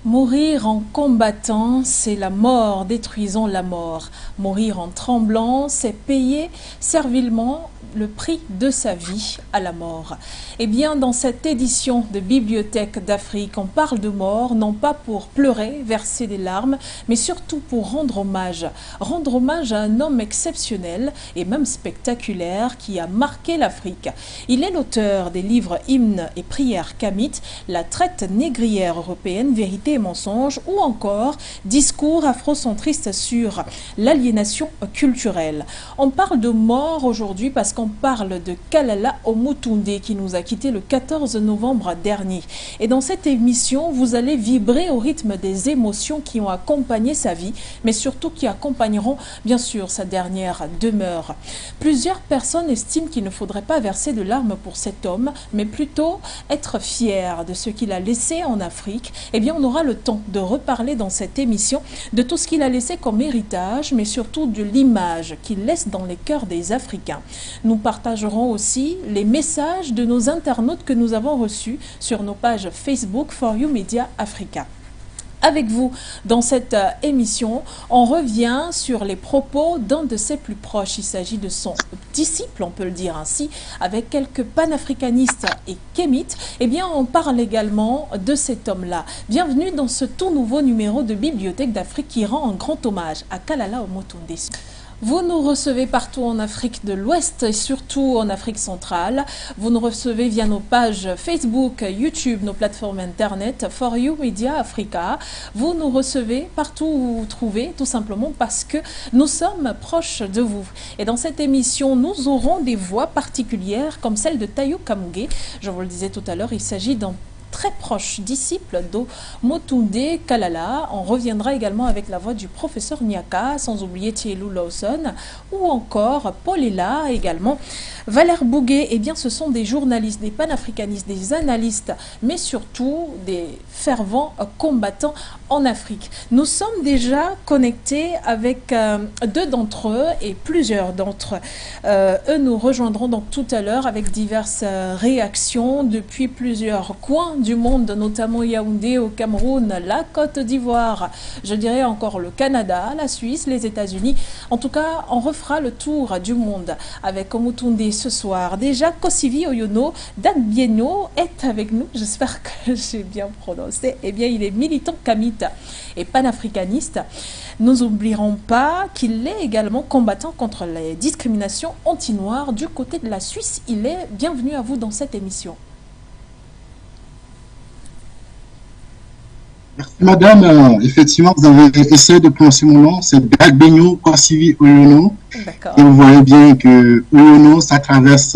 Mourir en combattant, c'est la mort, détruisons la mort. Mourir en tremblant, c'est payer servilement le prix de sa vie à la mort. Eh bien, dans cette édition de Bibliothèque d'Afrique, on parle de mort, non pas pour pleurer, verser des larmes, mais surtout pour rendre hommage. Rendre hommage à un homme exceptionnel et même spectaculaire qui a marqué l'Afrique. Il est l'auteur des livres Hymnes et prières kamites, La traite négrière européenne, Vérité et mensonge, ou encore Discours afrocentristes sur l'aliénation culturelle. On parle de mort aujourd'hui parce qu'on parle de Kalala Omotunde qui nous a quittés le 14 novembre dernier. Et dans cette émission, vous allez vibrer au rythme des émotions qui ont accompagné sa vie, mais surtout qui accompagneront bien sûr sa dernière demeure. Plusieurs personnes estiment qu'il ne faudrait pas verser de larmes pour cet homme, mais plutôt être fier de ce qu'il a laissé en Afrique. Eh bien, on aura le temps de reparler dans cette émission de tout ce qu'il a laissé comme héritage, mais surtout de l'image qu'il laisse dans les cœurs des Africains. Nous partagerons aussi les messages de nos internautes que nous avons reçus sur nos pages Facebook For You Media Africa. Avec vous, dans cette émission, on revient sur les propos d'un de ses plus proches. Il s'agit de son disciple, on peut le dire ainsi, avec quelques panafricanistes et kémites. Eh bien, on parle également de cet homme-là. Bienvenue dans ce tout nouveau numéro de Bibliothèque d'Afrique qui rend un grand hommage à Kalala Omotunde. Vous nous recevez partout en Afrique de l'Ouest et surtout en Afrique centrale. Vous nous recevez via nos pages Facebook, YouTube, nos plateformes Internet, For You Media Africa. Vous nous recevez partout où vous trouvez, tout simplement parce que nous sommes proches de vous. Et dans cette émission, nous aurons des voix particulières comme celle de Tayo Kamouge. Je vous le disais tout à l'heure, il s'agit d'un très proche disciple d'Omotunde Kalala. On reviendra également avec la voix du professeur Nyaka, sans oublier Thielou Lawson, ou encore Paul Ella également. Valère Bouguet, eh bien ce sont des journalistes, des panafricanistes, des analystes, mais surtout des fervents combattants en Afrique. Nous sommes déjà connectés avec deux d'entre eux et plusieurs d'entre eux nous rejoindront donc tout à l'heure avec diverses réactions depuis plusieurs coins du monde, notamment Yaoundé au Cameroun, la Côte d'Ivoire, je dirais encore le Canada, la Suisse, les États-Unis. En tout cas, on refera le tour du monde avec Omotunde ce soir. Déjà, Kosivi Oyono Dagbieno est avec nous. J'espère que j'ai bien prononcé. Eh bien, il est militant kamite et panafricaniste. Nous n'oublierons pas qu'il est également combattant contre les discriminations anti-noires du côté de la Suisse. Il est bienvenu à vous dans cette émission. Merci madame, effectivement vous avez essayé de prononcer mon nom, c'est Dagbenyo Kosivi Oyono. Et vous voyez bien que Oyono, ça traverse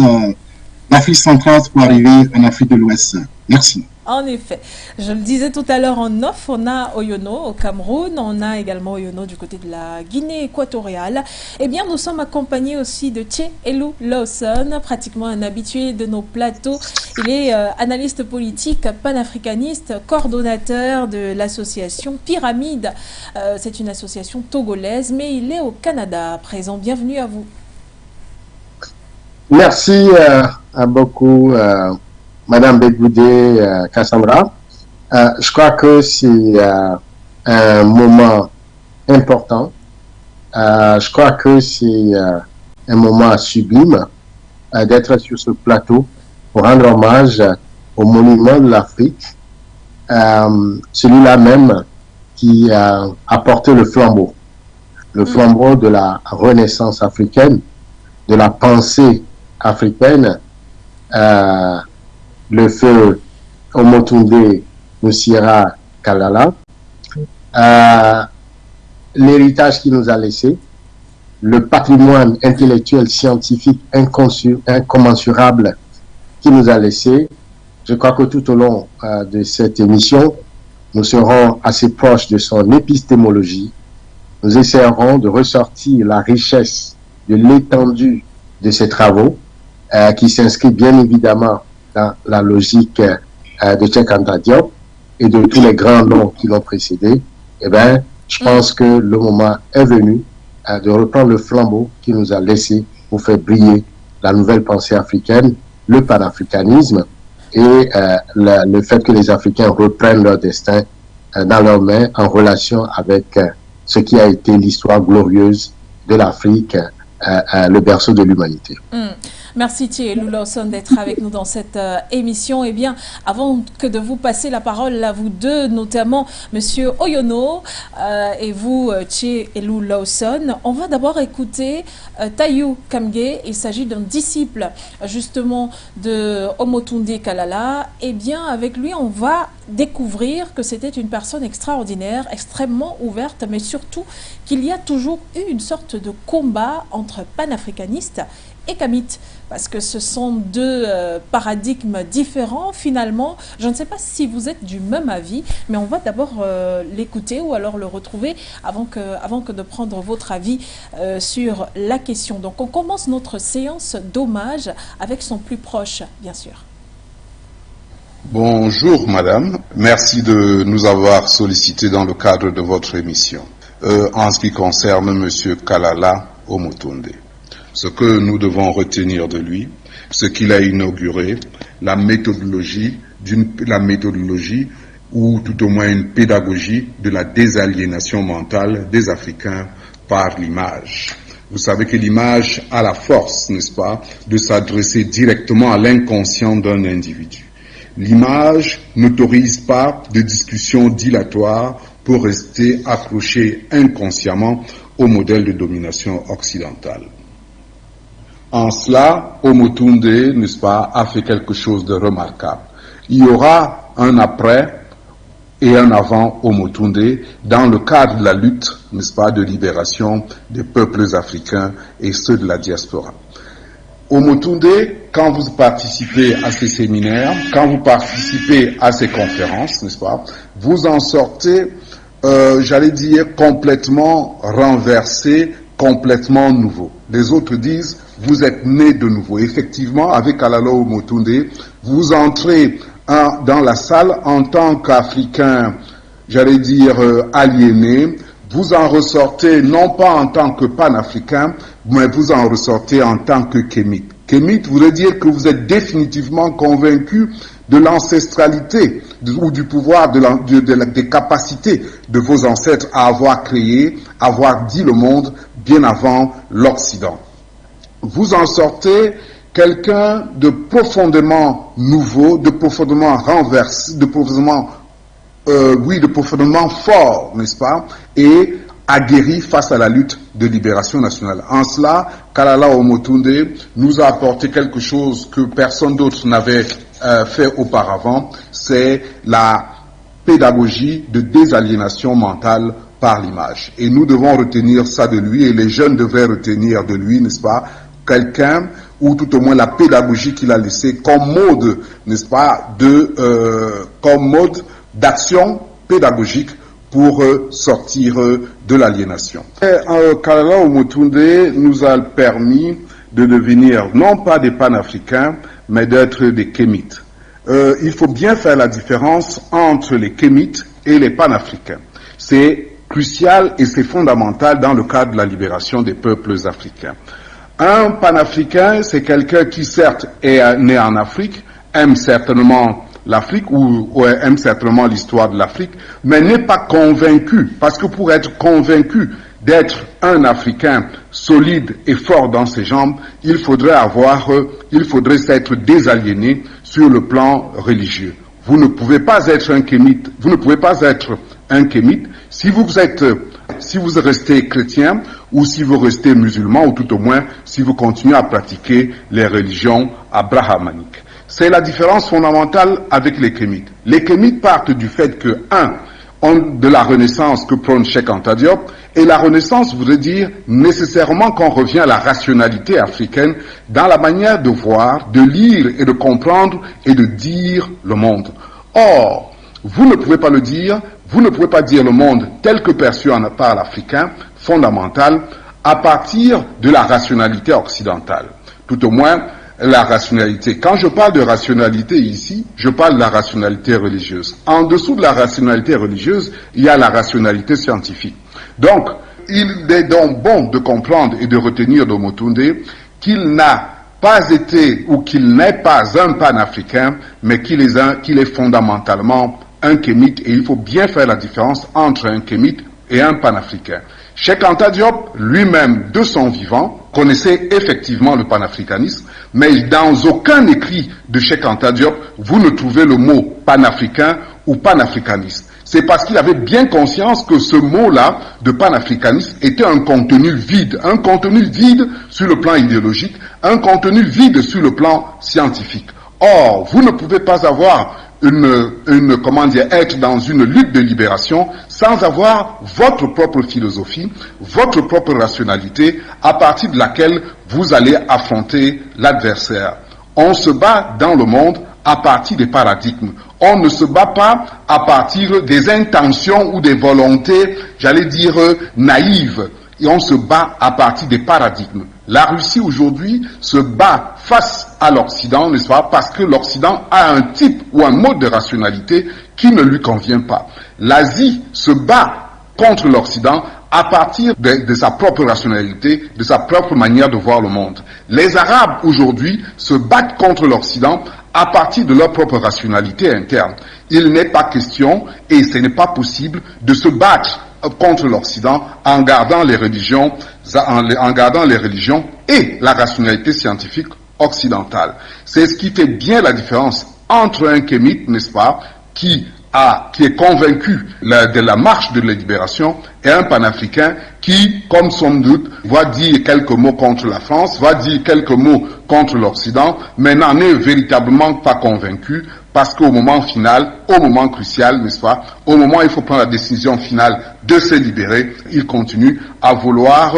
l'Afrique centrale pour arriver en Afrique de l'Ouest. Merci. En effet, je le disais tout à l'heure en off, on a Oyono au Cameroun, on a également Oyono du côté de la Guinée équatoriale. Eh bien, nous sommes accompagnés aussi de Thielou Lawson, pratiquement un habitué de nos plateaux. Il est analyste politique, panafricaniste, coordonnateur de l'association Pyramide. C'est une association togolaise, mais il est au Canada à présent. Bienvenue à vous. Merci beaucoup. Madame Begoudé Kassambra, je crois que c'est un moment important. Je crois que c'est un moment sublime d'être sur ce plateau pour rendre hommage au monument de l'Afrique, celui-là même qui a porté le flambeau de la renaissance africaine, de la pensée africaine. Le feu Omotunde Nusiera Kalala, l'héritage qu'il nous a laissé, le patrimoine intellectuel, scientifique incommensurable qu'il nous a laissé. Je crois que tout au long de cette émission, nous serons assez proches de son épistémologie. Nous essaierons de ressortir la richesse de l'étendue de ses travaux, qui s'inscrit bien évidemment dans la logique de Cheikh Anta Diop et de tous les grands noms qui l'ont précédé. Eh bien, je pense que le moment est venu de reprendre le flambeau qui nous a laissé pour faire briller la nouvelle pensée africaine, le panafricanisme et le fait que les Africains reprennent leur destin dans leurs mains en relation avec ce qui a été l'histoire glorieuse de l'Afrique, le berceau de l'humanité. Merci Thierry Lawson d'être avec nous dans cette émission. Eh bien, avant que de vous passer la parole à vous deux, notamment Monsieur Oyono et vous Thierry Lawson, on va d'abord écouter Tayou Kamge. Il s'agit d'un disciple justement de Omotunde Kalala. Eh bien, avec lui, on va découvrir que c'était une personne extraordinaire, extrêmement ouverte, mais surtout qu'il y a toujours eu une sorte de combat entre panafricanistes et kamites, parce que ce sont deux paradigmes différents finalement. Je ne sais pas si vous êtes du même avis, mais on va d'abord l'écouter ou alors le retrouver avant que de prendre votre avis sur la question. Donc on commence notre séance d'hommage avec son plus proche, bien sûr. Bonjour madame, merci de nous avoir sollicité dans le cadre de votre émission. En ce qui concerne monsieur Kalala Omotunde, ce que nous devons retenir de lui, ce qu'il a inauguré, la méthodologie ou tout au moins une pédagogie de la désaliénation mentale des Africains par l'image. Vous savez que l'image a la force, n'est-ce pas, de s'adresser directement à l'inconscient d'un individu. L'image n'autorise pas de discussion dilatoire pour rester accroché inconsciemment au modèle de domination occidentale. En cela, Omotunde, n'est-ce pas, a fait quelque chose de remarquable. Il y aura un après et un avant Omotunde dans le cadre de la lutte, n'est-ce pas, de libération des peuples africains et ceux de la diaspora. Omotunde, quand vous participez à ces séminaires, quand vous participez à ces conférences, n'est-ce pas, vous en sortez, j'allais dire, complètement renversé, complètement nouveau. Les autres disent, vous êtes né de nouveau. Effectivement, avec Kalala Omotunde, vous entrez dans la salle en tant qu'Africain, j'allais dire, aliéné. Vous en ressortez non pas en tant que panafricain, mais vous en ressortez en tant que kémite. Kémite voudrait dire que vous êtes définitivement convaincu de l'ancestralité ou du pouvoir des capacités de vos ancêtres à avoir créé, avoir dit le monde bien avant l'Occident. Vous en sortez quelqu'un de profondément nouveau, de profondément renversé, de profondément fort, n'est-ce pas, et aguerri face à la lutte de libération nationale. En cela, Kalala Omotunde nous a apporté quelque chose que personne d'autre n'avait fait auparavant, c'est la pédagogie de désaliénation mentale par l'image. Et nous devons retenir ça de lui, et les jeunes devraient retenir de lui, n'est-ce pas, quelqu'un, ou tout au moins la pédagogie qu'il a laissée comme mode, n'est-ce pas, comme mode d'action pédagogique pour sortir de l'aliénation. Kalala Omotunde nous a permis de devenir non pas des panafricains, mais d'être des kémites. Il faut bien faire la différence entre les kémites et les panafricains. C'est crucial et c'est fondamental dans le cadre de la libération des peuples africains. Un panafricain, c'est quelqu'un qui certes est né en Afrique, aime certainement l'Afrique ou aime certainement l'histoire de l'Afrique, mais n'est pas convaincu, parce que pour être convaincu d'être un Africain solide et fort dans ses jambes, il faudrait s'être désaliéné sur le plan religieux. Vous ne pouvez pas être un kémite, si vous restez chrétien ou si vous restez musulman, ou tout au moins si vous continuez à pratiquer les religions abrahamiques. C'est la différence fondamentale avec les kémites. Les kémites partent du fait que, de la renaissance que prône Cheikh Anta Diop, et la renaissance voudrait dire nécessairement qu'on revient à la rationalité africaine dans la manière de voir, de lire et de comprendre et de dire le monde. Or, vous ne pouvez pas le dire, vous ne pouvez pas dire le monde tel que perçu par l'Africain fondamental à partir de la rationalité occidentale. Tout au moins, la rationalité. Quand je parle de rationalité ici, je parle de la rationalité religieuse. En dessous de la rationalité religieuse, il y a la rationalité scientifique. Donc, il est donc bon de comprendre et de retenir d'Omotunde qu'il n'a pas été ou qu'il n'est pas un panafricain, mais qu'il est fondamentalement un kémite, et il faut bien faire la différence entre un kémite et un panafricain. Cheikh Anta Diop, lui-même, de son vivant, connaissait effectivement le panafricanisme, mais dans aucun écrit de Cheikh Anta Diop, vous ne trouvez le mot panafricain ou panafricaniste. C'est parce qu'il avait bien conscience que ce mot-là, de panafricanisme, était un contenu vide sur le plan idéologique, un contenu vide sur le plan scientifique. Or, vous ne pouvez pas avoir être dans une lutte de libération sans avoir votre propre philosophie, votre propre rationalité, à partir de laquelle vous allez affronter l'adversaire. On se bat dans le monde à partir des paradigmes. On ne se bat pas à partir des intentions ou des volontés, naïves. Et on se bat à partir des paradigmes. La Russie aujourd'hui se bat face à l'Occident, n'est-ce pas, parce que l'Occident a un type ou un mode de rationalité qui ne lui convient pas. L'Asie se bat contre l'Occident à partir de sa propre rationalité, de sa propre manière de voir le monde. Les Arabes aujourd'hui se battent contre l'Occident à partir de leur propre rationalité interne. Il n'est pas question, et ce n'est pas possible, de se battre contre l'Occident en gardant les religions et la rationalité scientifique occidentale. C'est ce qui fait bien la différence entre un kémite, n'est-ce pas, qui est convaincu de la marche de la libération, et un panafricain qui, comme son doute, va dire quelques mots contre la France, va dire quelques mots contre l'Occident, mais n'en est véritablement pas convaincu, parce qu'au moment final, au moment crucial, n'est-ce pas, au moment où il faut prendre la décision finale de se libérer, il continue à vouloir,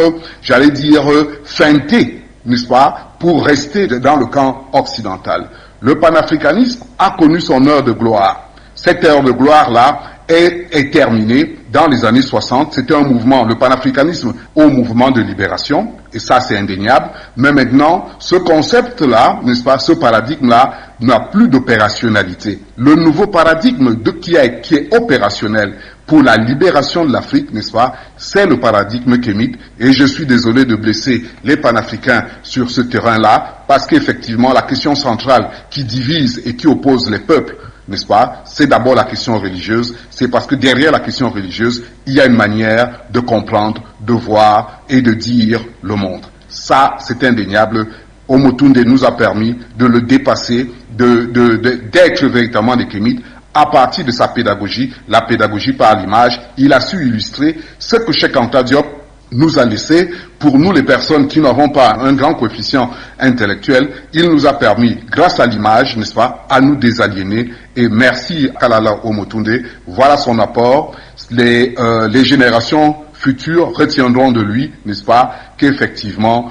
feinter, n'est-ce pas, pour rester dans le camp occidental. Le panafricanisme a connu son heure de gloire. Cette heure de gloire-là est terminée dans les années 60. C'était un mouvement, le panafricanisme, au mouvement de libération, et ça c'est indéniable. Mais maintenant, ce concept-là, n'est-ce pas, ce paradigme-là, n'a plus d'opérationnalité. Le nouveau paradigme qui est opérationnel pour la libération de l'Afrique, n'est-ce pas, c'est le paradigme kémite, et je suis désolé de blesser les panafricains sur ce terrain-là, parce qu'effectivement, la question centrale qui divise et qui oppose les peuples, n'est-ce pas, c'est d'abord la question religieuse. C'est parce que derrière la question religieuse, il y a une manière de comprendre, de voir et de dire le monde. Ça, c'est indéniable. Omotunde nous a permis de le dépasser, d'être véritablement des kémites à partir de sa pédagogie, la pédagogie par l'image. Il a su illustrer ce que Cheikh Anta Diop nous a laissé. Pour nous, les personnes qui n'avons pas un grand coefficient intellectuel, il nous a permis, grâce à l'image, n'est-ce pas, à nous désaliéner. Et merci à Kalala Omotunde. Voilà son apport. Les générations futures retiendront de lui, n'est-ce pas, qu'effectivement,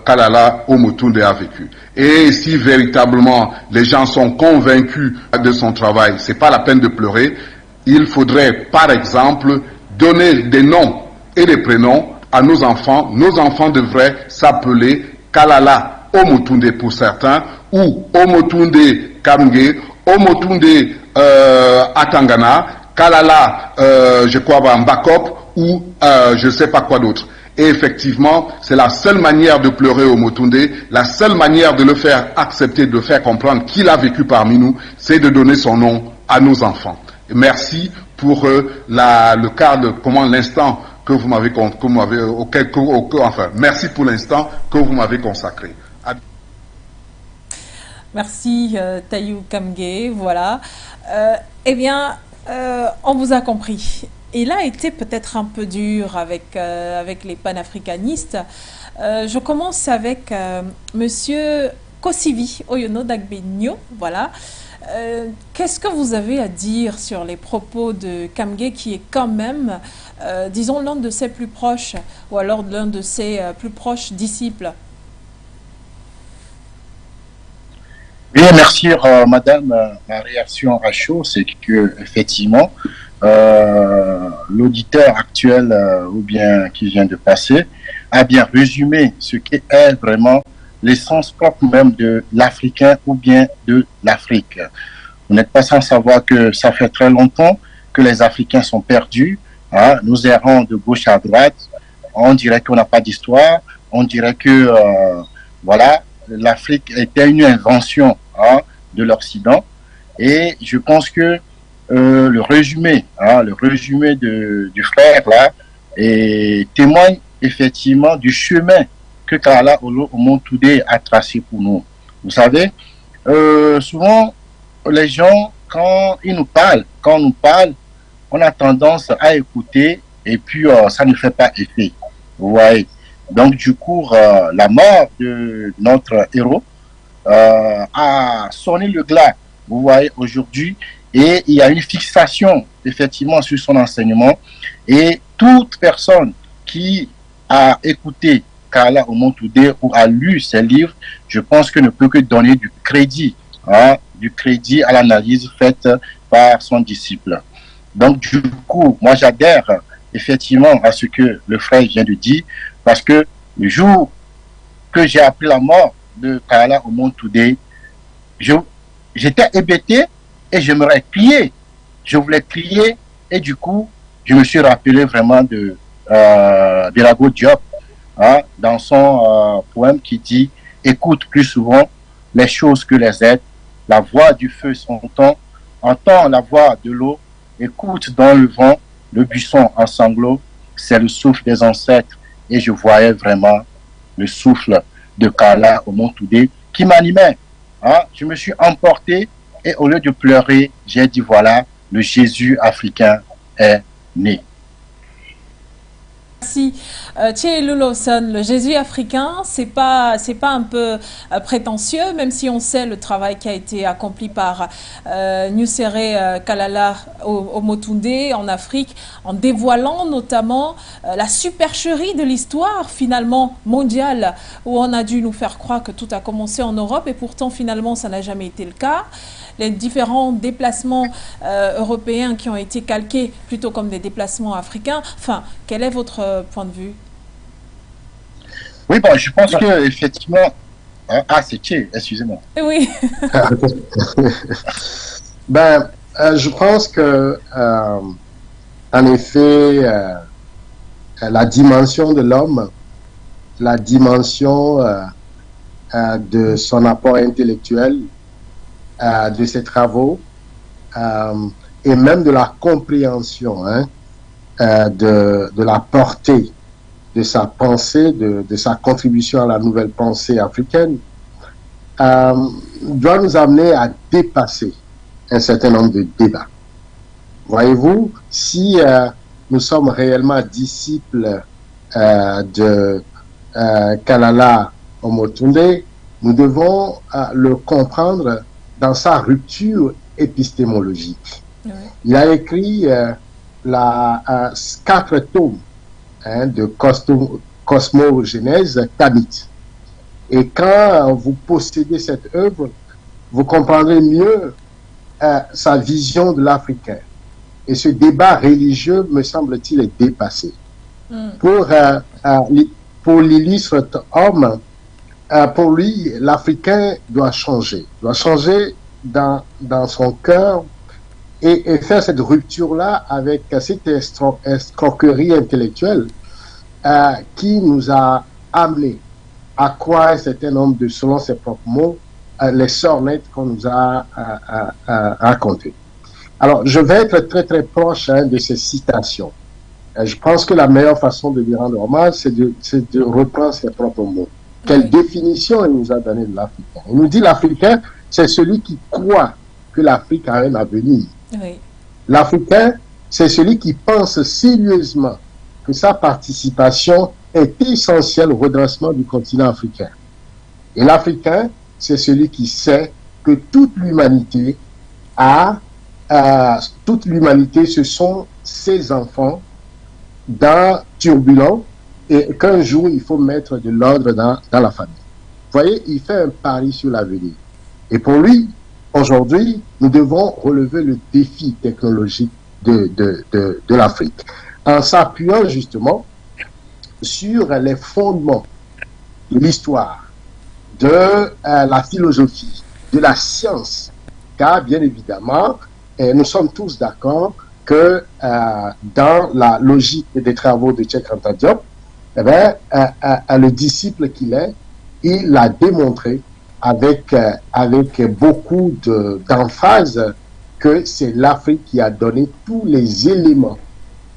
Kalala Omotunde a vécu. Et si véritablement les gens sont convaincus de son travail, c'est pas la peine de pleurer. Il faudrait, par exemple, donner des noms et des prénoms à nos enfants. Nos enfants devraient s'appeler Kalala Omotunde pour certains, ou Omotunde Kamge, Omotunde Atangana, Kalala, Mbakop, ou je ne sais pas quoi d'autre. Et effectivement, c'est la seule manière de pleurer Omotunde, la seule manière de le faire accepter, de le faire comprendre qu'il a vécu parmi nous, c'est de donner son nom à nos enfants. Et merci pour le cadre, l'instant que vous m'avez, merci pour l'instant que vous m'avez consacré. Merci Tayou Kamge, voilà. Eh bien, on vous a compris. Il a été peut-être un peu dur avec les panafricanistes. Je commence avec Monsieur Kosivi Oyono Dagbenyo, voilà. Qu'est-ce que vous avez à dire sur les propos de Kamge, qui est quand même, disons, l'un de ses plus proches, ou alors l'un de ses plus proches disciples? Oui, merci Madame. Ma réaction à chaud, c'est que effectivement, l'auditeur actuel ou bien qui vient de passer a bien résumé ce qu'est vraiment l'essence propre même de l'Africain ou bien de l'Afrique. Vous n'êtes pas sans savoir que ça fait très longtemps que les Africains sont perdus. Hein, nous errons de gauche à droite. On dirait qu'on n'a pas d'histoire. On dirait que voilà, l'Afrique était une invention de l'Occident. Et je pense que le résumé, hein, le résumé du frère là, et témoigne effectivement du chemin que Kala Omontoude a tracé pour nous. Vous savez, souvent les gens quand on nous parle, on a tendance à écouter et puis ça ne fait pas effet. Vous voyez. Donc du coup, la mort de notre héros a sonné le glas. Vous voyez aujourd'hui. Et il y a une fixation, effectivement, sur son enseignement. Et toute personne qui a écouté Kala Omontoude ou a lu ses livres, je pense que ne peut que donner du crédit à l'analyse faite par son disciple. Donc, du coup, moi, j'adhère effectivement à ce que le frère vient de dire, parce que le jour que j'ai appris la mort de Kala Omontoude, j'étais hébété, et je me crié. Je voulais crier et du coup, je me suis rappelé vraiment de Birago Diop, hein, dans son poème qui dit « Écoute plus souvent les choses que les êtres, la voix du feu s'entend, entends la voix de l'eau, écoute dans le vent le buisson en sanglots, c'est le souffle des ancêtres. » Et je voyais vraiment le souffle de Kala Omontoude qui m'animait. Hein. Je me suis emporté. Et au lieu de pleurer, j'ai dit voilà, le Jésus africain est né. Merci. Thierry Lawson, le Jésus africain, c'est pas un peu prétentieux, même si on sait le travail qui a été accompli par Nusere Kalala Omotunde en Afrique, en dévoilant notamment la supercherie de l'histoire finalement mondiale, où on a dû nous faire croire que tout a commencé en Europe et pourtant finalement ça n'a jamais été le cas. Les différents déplacements européens qui ont été calqués plutôt comme des déplacements africains. Enfin, quel est votre point de vue? Oui, bon, je pense que effectivement. Ah, c'est Tché, excusez-moi. Oui. Je pense que, en effet, la dimension de l'homme, la dimension de son apport intellectuel, de ses travaux et même de la compréhension de la portée de sa pensée, de sa contribution à la nouvelle pensée africaine, doit nous amener à dépasser un certain nombre de débats. Voyez-vous, si nous sommes réellement disciples de Kalala Omotunde, nous devons le comprendre dans sa rupture épistémologique. Oui. Il a écrit 4 tomes de cosmogénèse tamite. Et quand vous possédez cette œuvre, vous comprendrez mieux sa vision de l'Africain. Et ce débat religieux, me semble-t-il, est dépassé. Pour l'illustre homme, pour lui, l'Africain doit changer dans son cœur et faire cette rupture-là avec cette escroquerie intellectuelle qui nous a amené à croire un certain nombre de, selon ses propres mots, les sornettes qu'on nous a racontées. Alors, je vais être très très proche de ces citations. Je pense que la meilleure façon de lui rendre hommage, c'est de reprendre ses propres mots. Quelle définition il nous a donné de l'Africain? Il nous dit l'Africain, c'est celui qui croit que l'Afrique a un avenir. Oui. L'Africain, c'est celui qui pense sérieusement que sa participation est essentielle au redressement du continent africain. Et l'Africain, c'est celui qui sait que toute l'humanité ce sont ses enfants turbulents, et qu'un jour, il faut mettre de l'ordre dans la famille. Vous voyez, il fait un pari sur l'avenir. Et pour lui, aujourd'hui, nous devons relever le défi technologique de l'Afrique, en s'appuyant justement sur les fondements de l'histoire, de la philosophie, de la science. Car, bien évidemment, nous sommes tous d'accord que dans la logique des travaux de Cheikh Anta Diop, le disciple qu'il est, il l'a démontré avec beaucoup d'emphase que c'est l'Afrique qui a donné tous les éléments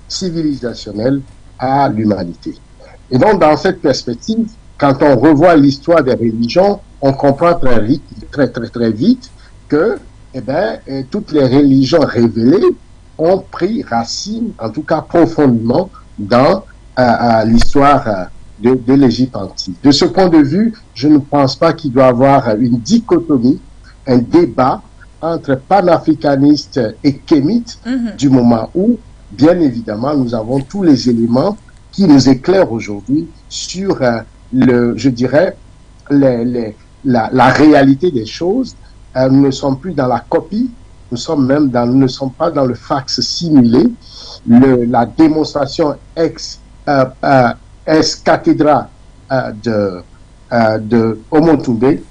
civilisationnels à l'humanité. Et donc, dans cette perspective, quand on revoit l'histoire des religions, on comprend très vite que toutes les religions révélées ont pris racine, en tout cas profondément, dans l'histoire de l'Égypte antique. De ce point de vue, je ne pense pas qu'il doit y avoir une dichotomie, un débat entre panafricanistes et kémites, du moment où, bien évidemment, nous avons tous les éléments qui nous éclairent aujourd'hui sur je dirais, la réalité des choses. Nous ne sommes plus dans la copie, nous ne sommes pas dans le fax simulé. La démonstration ex cathedra de Omontoumbé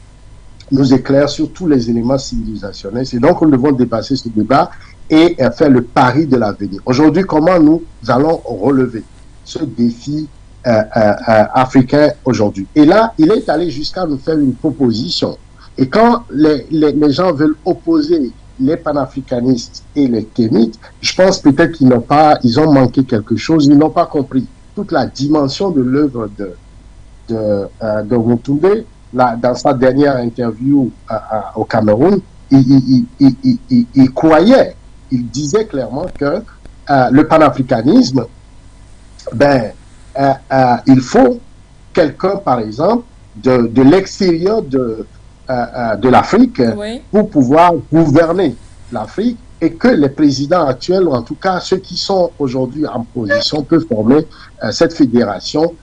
nous éclaire sur tous les éléments civilisationnels. C'est donc que nous devons dépasser ce débat et faire le pari de l'avenir. Aujourd'hui, comment nous allons relever ce défi africain aujourd'hui? Et là, il est allé jusqu'à nous faire une proposition. Et quand les gens veulent opposer les panafricanistes et les kémites, je pense peut-être ils ont manqué quelque chose, ils n'ont pas compris toute la dimension de l'œuvre de Moutoumbé. Là, dans sa dernière interview au Cameroun, il croyait, il disait clairement que le panafricanisme, il faut quelqu'un, par exemple, de l'extérieur de l'Afrique, oui, pour pouvoir gouverner l'Afrique, et que les présidents actuels, ou en tout cas ceux qui sont aujourd'hui en position, peuvent former cette fédération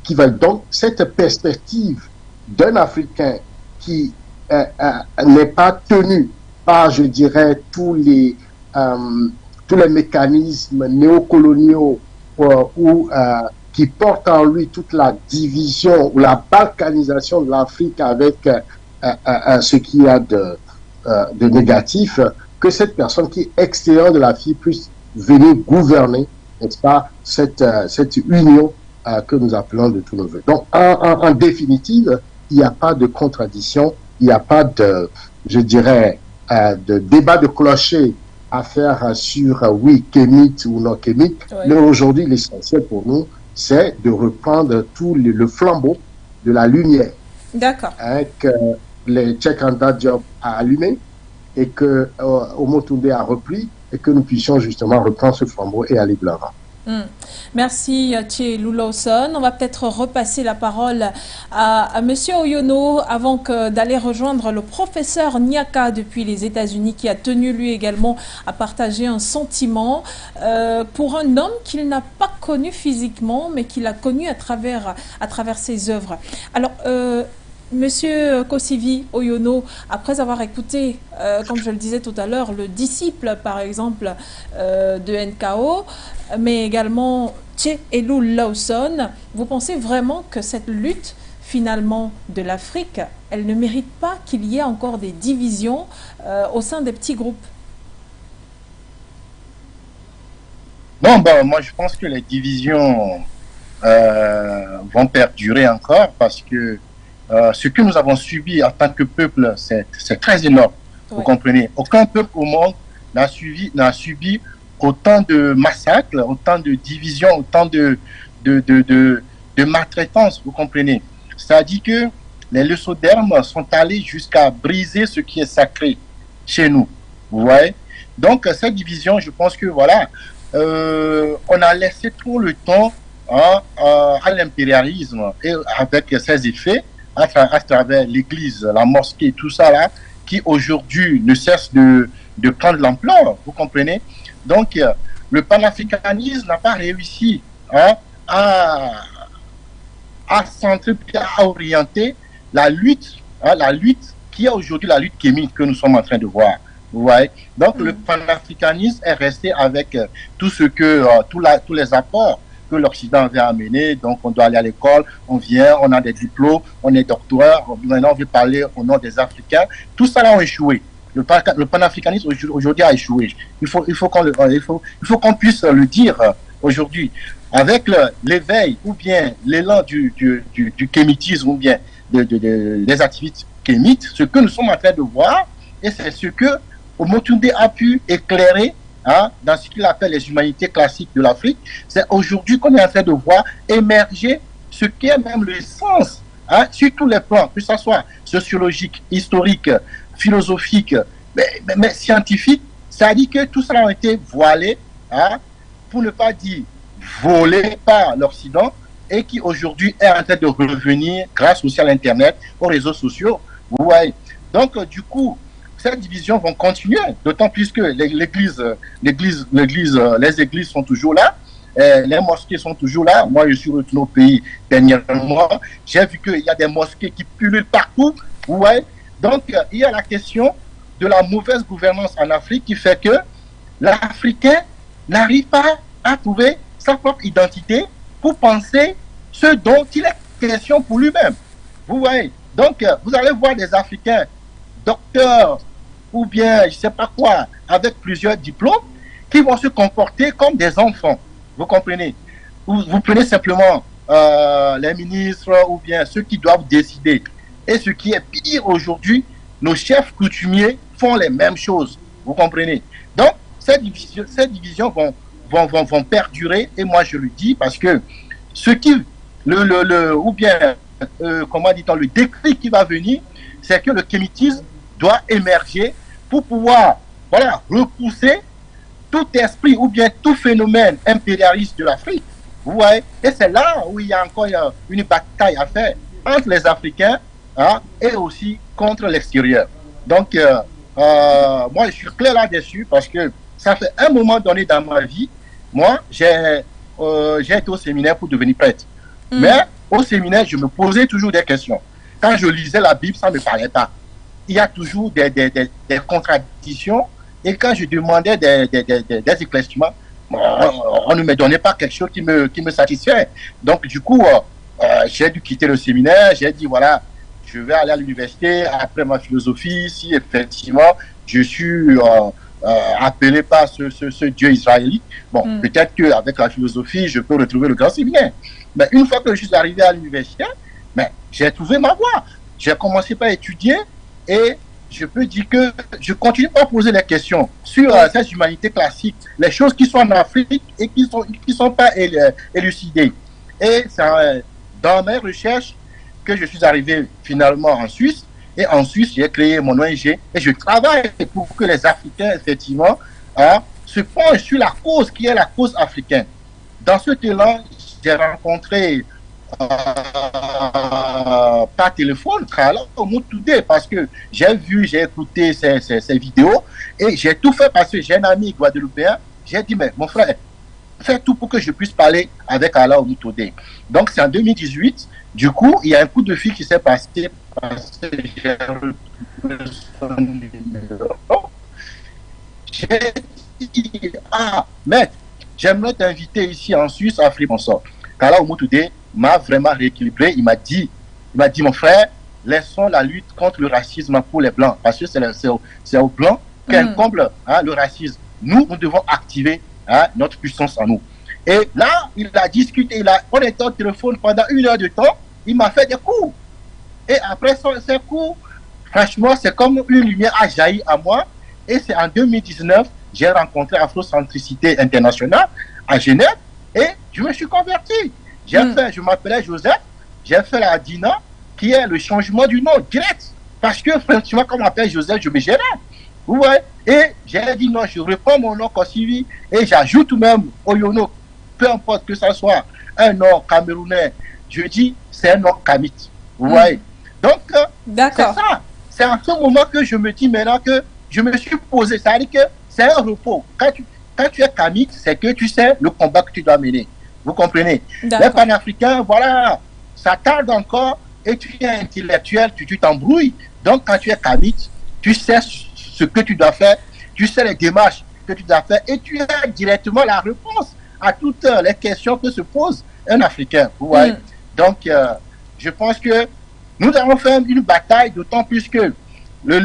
qui va donc cette perspective d'un Africain qui n'est pas tenu par, je dirais, tous les mécanismes néocoloniaux qui portent en lui toute la division ou la balkanisation de l'Afrique avec ce qu'il y a de négatif, que cette personne qui est extérieure de l'Afrique puisse venir gouverner, n'est-ce pas, cette union que nous appelons de tous nos voeux. Donc, en définitive, il n'y a pas de contradiction, il n'y a pas de, je dirais, de débat de clocher à faire sur oui, kémite ou non kémite. Oui. Mais aujourd'hui, l'essentiel pour nous, c'est de reprendre tout le flambeau de la lumière. D'accord. Que les Cheikh Anta Diop a allumé et que Omontoumbé a repris, et que nous puissions justement reprendre ce flambeau et aller de l'avant. Merci Thierry Lawson. On va peut-être repasser la parole à Monsieur Oyono avant d'aller rejoindre le professeur Nyaka depuis les États-Unis, qui a tenu lui également à partager un sentiment pour un homme qu'il n'a pas connu physiquement, mais qu'il a connu à travers ses œuvres. Alors, Monsieur Kosivi Oyono, après avoir écouté, comme je le disais tout à l'heure, le disciple, par exemple, de NKO, mais également Thierry Lawson, vous pensez vraiment que cette lutte, finalement, de l'Afrique, elle ne mérite pas qu'il y ait encore des divisions au sein des petits groupes? Non, moi je pense que les divisions vont perdurer encore, parce que ce que nous avons subi en tant que peuple, c'est très énorme. Oui. Vous comprenez? Aucun peuple au monde n'a subi autant de massacres, autant de divisions, autant de maltraitance. Vous comprenez? C'est-à-dire que les leçons d'armes sont allées jusqu'à briser ce qui est sacré chez nous. Vous voyez? Donc, cette division, je pense que voilà, on a laissé trop le temps à l'impérialisme et avec ses effets, à travers l'église, la mosquée, tout ça là, qui aujourd'hui ne cesse de prendre l'ampleur, vous comprenez? Donc, le panafricanisme n'a pas réussi à centrer, à orienter la lutte qui est aujourd'hui la lutte kémite que nous sommes en train de voir. Vous voyez? Donc, le panafricanisme est resté avec tous les apports que l'Occident avait amené. Donc, on doit aller à l'école, on vient, on a des diplômes, on est docteur, maintenant on veut parler au nom des Africains. Tout ça là a échoué. Le panafricanisme aujourd'hui a échoué. Il faut qu'on puisse le dire aujourd'hui. Avec l'éveil ou bien l'élan du kémitisme ou bien des activités kémites, ce que nous sommes en train de voir, et c'est ce que Omotunde a pu éclairer dans ce qu'il appelle les humanités classiques de l'Afrique. C'est aujourd'hui qu'on est en train de voir émerger ce qui est même le sens sur tous les plans, que ce soit sociologique, historique, philosophique, mais scientifique. Ça dit que tout cela a été voilé, pour ne pas dire volé par l'Occident, et qui aujourd'hui est en train de revenir grâce aussi à l'Internet, aux réseaux sociaux. Vous voyez. Donc, du coup, ces divisions vont continuer, d'autant plus que les églises sont toujours là, les mosquées sont toujours là. Moi, je suis retourné au pays dernièrement, j'ai vu qu'il y a des mosquées qui pullulent partout. Vous voyez. Donc, il y a la question de la mauvaise gouvernance en Afrique qui fait que l'Africain n'arrive pas à trouver sa propre identité pour penser ce dont il est question pour lui-même. Vous voyez. Donc, vous allez voir des Africains, docteurs, ou bien, je ne sais pas quoi, avec plusieurs diplômes, qui vont se comporter comme des enfants. Vous comprenez? Vous prenez simplement les ministres, ou bien ceux qui doivent décider. Et ce qui est pire aujourd'hui, nos chefs coutumiers font les mêmes choses. Vous comprenez? Donc, ces divisions vont perdurer, et moi je le dis parce que ce qui, ou bien, comment dit-on, le déclic qui va venir, c'est que le kémitisme doit émerger pour pouvoir, repousser tout esprit ou bien tout phénomène impérialiste de l'Afrique. Vous voyez? Et c'est là où il y a encore une bataille à faire entre les Africains et aussi contre l'extérieur. Donc, moi, je suis clair là-dessus parce que ça fait un moment donné dans ma vie, moi, j'ai été au séminaire pour devenir prêtre. Mais au séminaire, je me posais toujours des questions. Quand je lisais la Bible, ça ne me parlait pas. Il y a toujours des contradictions. Et quand je demandais des éclaircissements, on ne me donnait pas quelque chose qui me satisfait. Donc, du coup, j'ai dû quitter le séminaire. J'ai dit, voilà, je vais aller à l'université après ma philosophie. Si effectivement, je suis appelé par ce Dieu israélite, bon, peut-être qu'avec la philosophie, je peux retrouver le grand séminaire. Mais une fois que je suis arrivé à l'université, j'ai trouvé ma voie. J'ai commencé par étudier et je peux dire que je continue à poser des questions sur cette humanité classique, les choses qui sont en Afrique et qui sont pas élucidées. Et c'est dans mes recherches que je suis arrivé finalement en Suisse. Et en Suisse, j'ai créé mon ONG et je travaille pour que les Africains, effectivement, se penchent sur la cause qui est la cause africaine. Dans ce élan, j'ai rencontré par téléphone Kala Omotunde parce que j'ai écouté ses vidéos et j'ai tout fait parce que j'ai un ami guadeloupéen. J'ai dit, mais mon frère, fais tout pour que je puisse parler avec Kala Omotunde. Donc c'est en 2018. Du coup, il y a un coup de fil qui s'est passé parce que j'ai retrouvé son numéro. J'ai dit, maître, j'aimerais t'inviter ici en Suisse à Fribourg. Kala Omotunde m'a vraiment rééquilibré. Il m'a dit, mon frère, laissons la lutte contre le racisme pour les Blancs, parce que c'est aux Blancs qu'incombe le racisme. Nous devons activer notre puissance en nous. Et là, il a discuté, on était au téléphone pendant 1 heure de temps, il m'a fait des coups. Et après ces coups, franchement, c'est comme une lumière a jailli à moi. Et c'est en 2019, j'ai rencontré Afrocentricité Internationale à Genève et je me suis converti. Je m'appelais Joseph, j'ai fait la Dina, qui est le changement du nom direct. Parce que, franchement, quand on m'appelle Joseph, je me gênais. Vous voyez? Et j'ai dit non, je reprends mon nom Kossivi et j'ajoute même Oyono, peu importe que ça soit un nom camerounais. Je dis, c'est un nom kamite. Vous voyez? Donc, c'est ça. C'est en ce moment que je me dis maintenant que je me suis posé. Ça veut dire que c'est un repos. Quand tu es kamite, c'est que tu sais le combat que tu dois mener. Vous comprenez? Les panafricains, voilà, ça tarde encore et tu es intellectuel, tu t'embrouilles. Donc, quand tu es kamite, tu sais ce que tu dois faire, tu sais les démarches que tu dois faire et tu as directement la réponse à toutes les questions que se pose un Africain. Vous voyez? Donc, je pense que nous avons fait une bataille, d'autant plus que le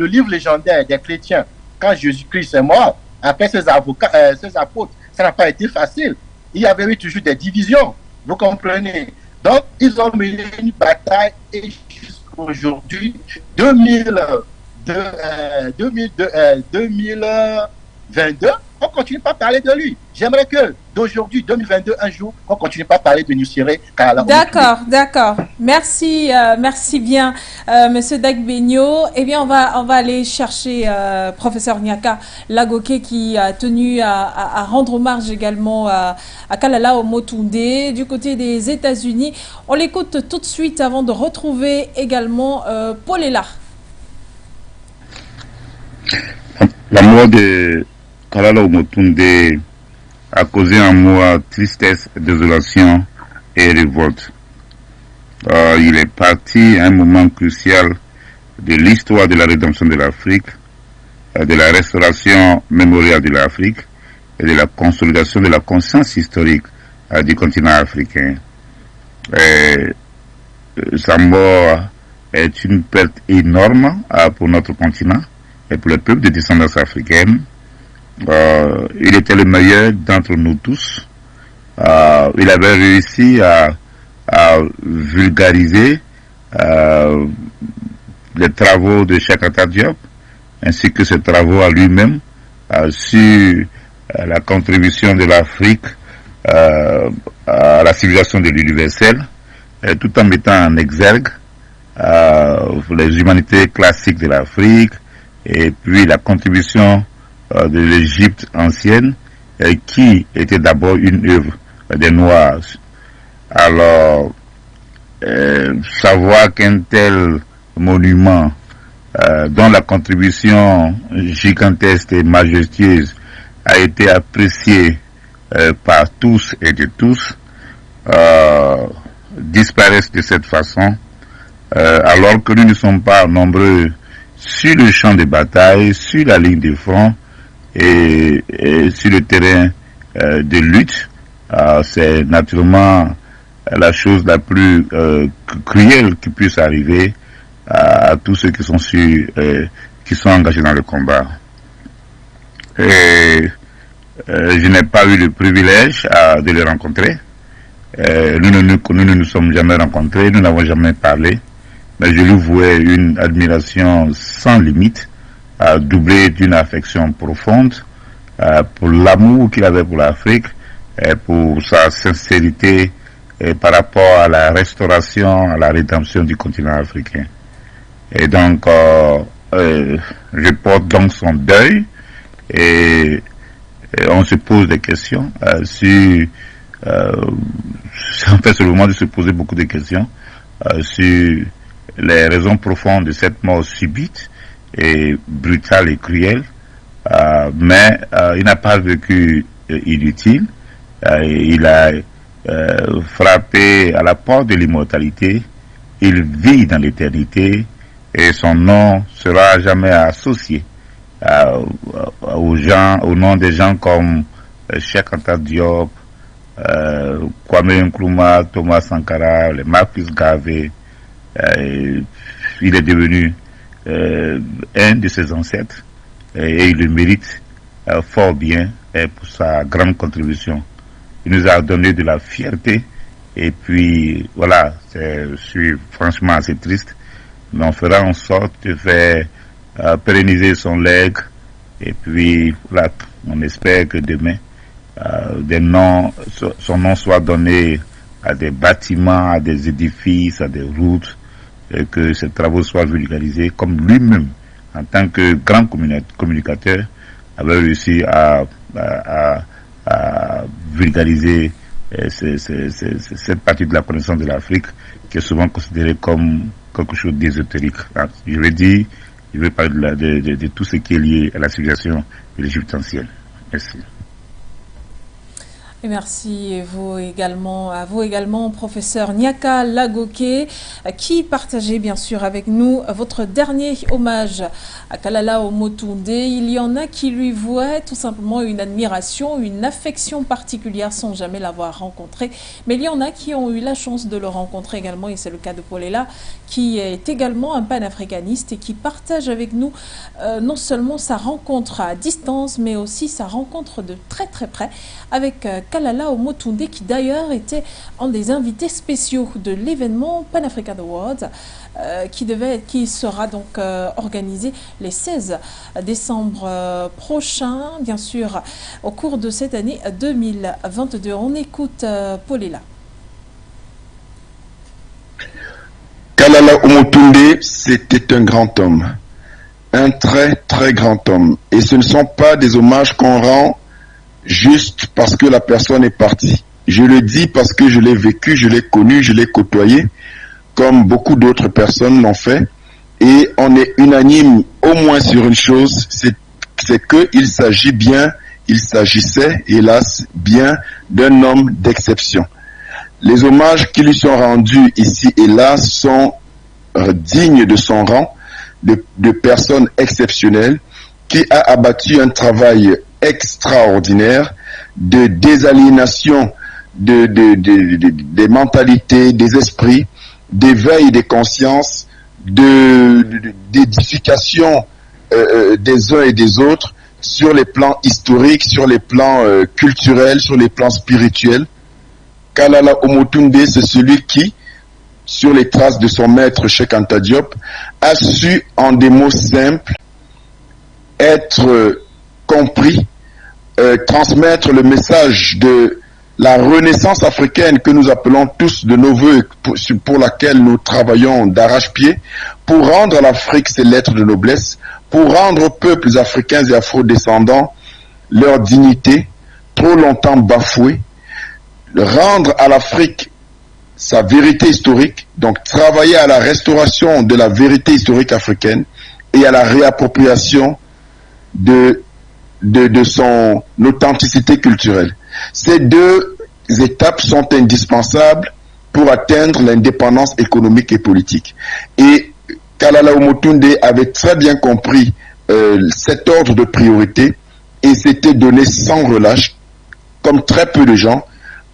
livre légendaire des chrétiens, quand Jésus-Christ est mort, après ses apôtres, ça n'a pas été facile. Il y avait eu toujours des divisions, vous comprenez. Donc, ils ont mené une bataille et jusqu'aujourd'hui, 2022, 2022, on continue pas à parler de lui. J'aimerais que d'aujourd'hui, 2022, un jour, on continue pas à parler de Nusiré Kala. D'accord, d'accord. Merci, merci bien, Monsieur Dagbegno. Eh bien, on va aller chercher professeur Nyaka Lagoke qui a tenu à rendre hommage également à Kalala Omotunde du côté des États-Unis. On l'écoute tout de suite avant de retrouver également Polela. La mort de Kalala Omotunde a causé en moi tristesse, désolation et révolte. Il est parti à un moment crucial de l'histoire de la rédemption de l'Afrique, de la restauration mémoriale de l'Afrique et de la consolidation de la conscience historique du continent africain. Sa mort est une perte énorme pour notre continent et pour le peuple de descendance africaine. Il était le meilleur d'entre nous tous. Il avait réussi à vulgariser les travaux de Cheikh Anta Diop, ainsi que ses travaux à lui-même sur la contribution de l'Afrique à la civilisation de l'universel, tout en mettant en exergue les humanités classiques de l'Afrique et puis la contribution de l'Égypte ancienne, qui était d'abord une œuvre des Noirs. Alors, savoir qu'un tel monument, dont la contribution gigantesque et majestueuse a été appréciée par tous et de tous, disparaissent de cette façon, alors que nous ne sommes pas nombreux sur le champ de bataille, sur la ligne de front, et sur le terrain de lutte. C'est naturellement la chose la plus cruelle qui puisse arriver à tous ceux qui sont qui sont engagés dans le combat. Je n'ai pas eu le privilège de les rencontrer. Nous ne nous sommes jamais rencontrés, nous n'avons jamais parlé, mais je lui vouais une admiration sans limite, doublée d'une affection profonde pour l'amour qu'il avait pour l'Afrique, et pour sa sincérité par rapport à la restauration, à la rédemption du continent africain. Et donc, je porte donc son deuil, et on se pose des questions sur... en fait, c'est le moment de se poser beaucoup de questions sur les raisons profondes de cette mort subite et brutale et cruelle, mais il n'a pas vécu inutile. Il a frappé à la porte de l'immortalité. Il vit dans l'éternité et son nom sera jamais associé au nom des gens comme Cheikh Anta Diop, Kwame Nkrumah, Thomas Sankara, les Marcus Garvey. Il est devenu un de ses ancêtres et il le mérite fort bien pour sa grande contribution. Il nous a donné de la fierté et puis voilà, je suis franchement assez triste, mais on fera en sorte de faire pérenniser son legs et puis voilà, on espère que demain son nom soit donné à des bâtiments, à des édifices, à des routes, et que ces travaux soient vulgarisés comme lui-même, en tant que grand communicateur, avait réussi à vulgariser cette partie de la connaissance de l'Afrique qui est souvent considérée comme quelque chose d'ésotérique. Je vais parler de tout ce qui est lié à la civilisation de l'Égypte ancienne. Merci. Et merci à vous également, professeur Nyaka Lagoke, qui partageait bien sûr avec nous votre dernier hommage à Kalala Omotunde. Il y en a qui lui vouaient tout simplement une admiration, une affection particulière sans jamais l'avoir rencontré. Mais il y en a qui ont eu la chance de le rencontrer également, et c'est le cas de Polela, qui est également un panafricaniste et qui partage avec nous non seulement sa rencontre à distance, mais aussi sa rencontre de très très près avec Kalala Omotunde, qui d'ailleurs était un des invités spéciaux de l'événement Pan African Awards, qui sera donc organisé les 16 décembre prochain, bien sûr, au cours de cette année 2022. On écoute Paulela. Kalala Omotunde, c'était un grand homme, un très très grand homme. Et ce ne sont pas des hommages qu'on rend juste parce que la personne est partie. Je le dis parce que je l'ai vécu, je l'ai connu, je l'ai côtoyé, comme beaucoup d'autres personnes l'ont fait. Et on est unanime au moins sur une chose, c'est qu'il s'agissait, hélas, bien d'un homme d'exception. Les hommages qui lui sont rendus ici et là sont dignes de son rang, de personnes exceptionnelles, qui a abattu un travail extraordinaire de désaliénation des mentalités, des esprits, d'éveil des consciences, d'édification des uns et des autres sur les plans historiques, sur les plans culturels, sur les plans spirituels. Kalala Omotunde, c'est celui qui, sur les traces de son maître Cheikh Anta Diop, a su, en des mots simples, être compris, transmettre le message de la renaissance africaine que nous appelons tous de nos voeux, pour laquelle nous travaillons d'arrache-pied, pour rendre à l'Afrique ses lettres de noblesse, pour rendre aux peuples africains et afro-descendants leur dignité, trop longtemps bafouée, rendre à l'Afrique sa vérité historique, donc travailler à la restauration de la vérité historique africaine et à la réappropriation de son authenticité culturelle. Ces deux étapes sont indispensables pour atteindre l'indépendance économique et politique. Et Kalala Omotunde avait très bien compris cet ordre de priorité et s'était donné sans relâche, comme très peu de gens,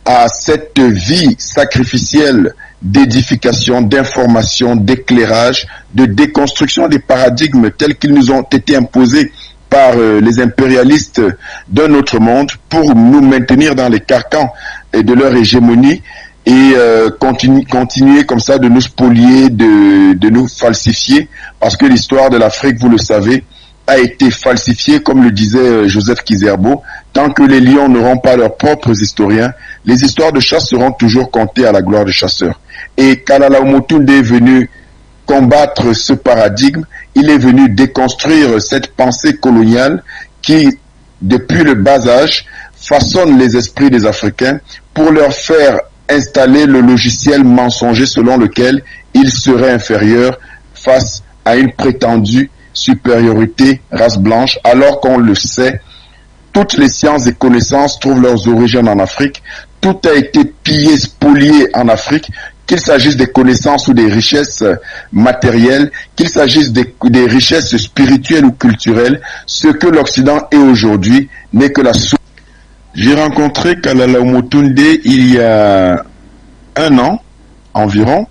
à cette vie sacrificielle d'édification, d'information, d'éclairage, de déconstruction des paradigmes tels qu'ils nous ont été imposés par les impérialistes d'un autre monde pour nous maintenir dans les carcans de leur hégémonie et continuer comme ça de nous spolier, de nous falsifier, parce que l'histoire de l'Afrique, vous le savez, a été falsifiée, comme le disait Joseph Kizerbo. Tant que les lions n'auront pas leurs propres historiens, les histoires de chasse seront toujours comptées à la gloire des chasseurs. Et Kalala Omotunde est venu combattre ce paradigme, il est venu déconstruire cette pensée coloniale qui, depuis le bas âge, façonne les esprits des Africains pour leur faire installer le logiciel mensonger selon lequel ils seraient inférieurs face à une prétendue supériorité race blanche, alors qu'on le sait, toutes les sciences et connaissances trouvent leurs origines en Afrique, tout a été pillé, spolié en Afrique, qu'il s'agisse des connaissances ou des richesses matérielles, qu'il s'agisse des richesses spirituelles ou culturelles, ce que l'Occident est aujourd'hui n'est que la source. J'ai rencontré Kalala Omotunde il y a un an environ,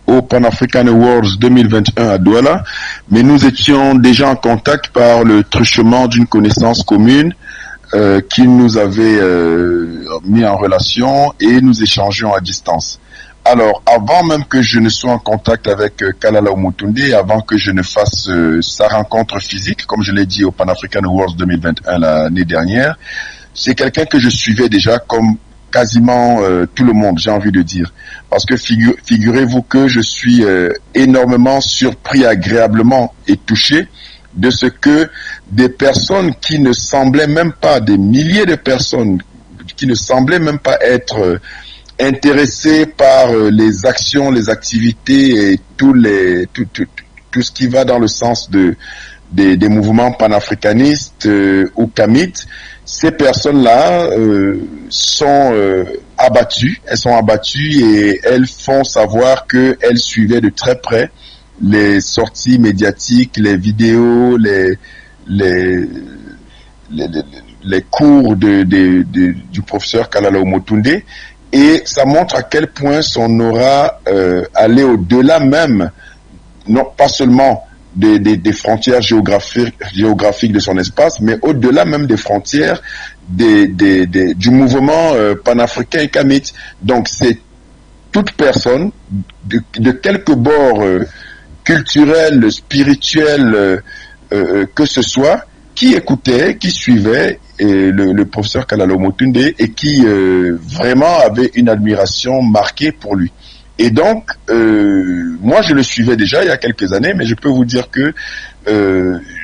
au Pan African Awards 2021 à Douala, mais nous étions déjà en contact par le truchement d'une connaissance commune qui nous avait mis en relation et nous échangions à distance. Alors, avant même que je ne sois en contact avec Kalala Omotunde, avant que je ne fasse sa rencontre physique, comme je l'ai dit au Pan African Awards 2021 l'année dernière, c'est quelqu'un que je suivais déjà comme quasiment tout le monde, j'ai envie de dire. Parce que figurez-vous que je suis énormément surpris, agréablement et touché de ce que des personnes qui ne semblaient même pas, des milliers de personnes qui ne semblaient même pas être intéressées par les actions, les activités et tout ce qui va dans le sens des mouvements panafricanistes ou kamites, ces personnes-là sont abattues. Elles sont abattues et elles font savoir qu'elles suivaient de très près les sorties médiatiques, les vidéos, les cours du professeur Kalala Omotunde. Et ça montre à quel point son aura allait au-delà même, non pas seulement des frontières géographiques de son espace, mais au-delà même des frontières du mouvement panafricain et kamite. Donc c'est toute personne de quelque bord culturel, spirituel que ce soit, qui écoutait, qui suivait le professeur Kalala Omotunde et qui vraiment avait une admiration marquée pour lui. Et donc, moi je le suivais déjà il y a quelques années, mais je peux vous dire que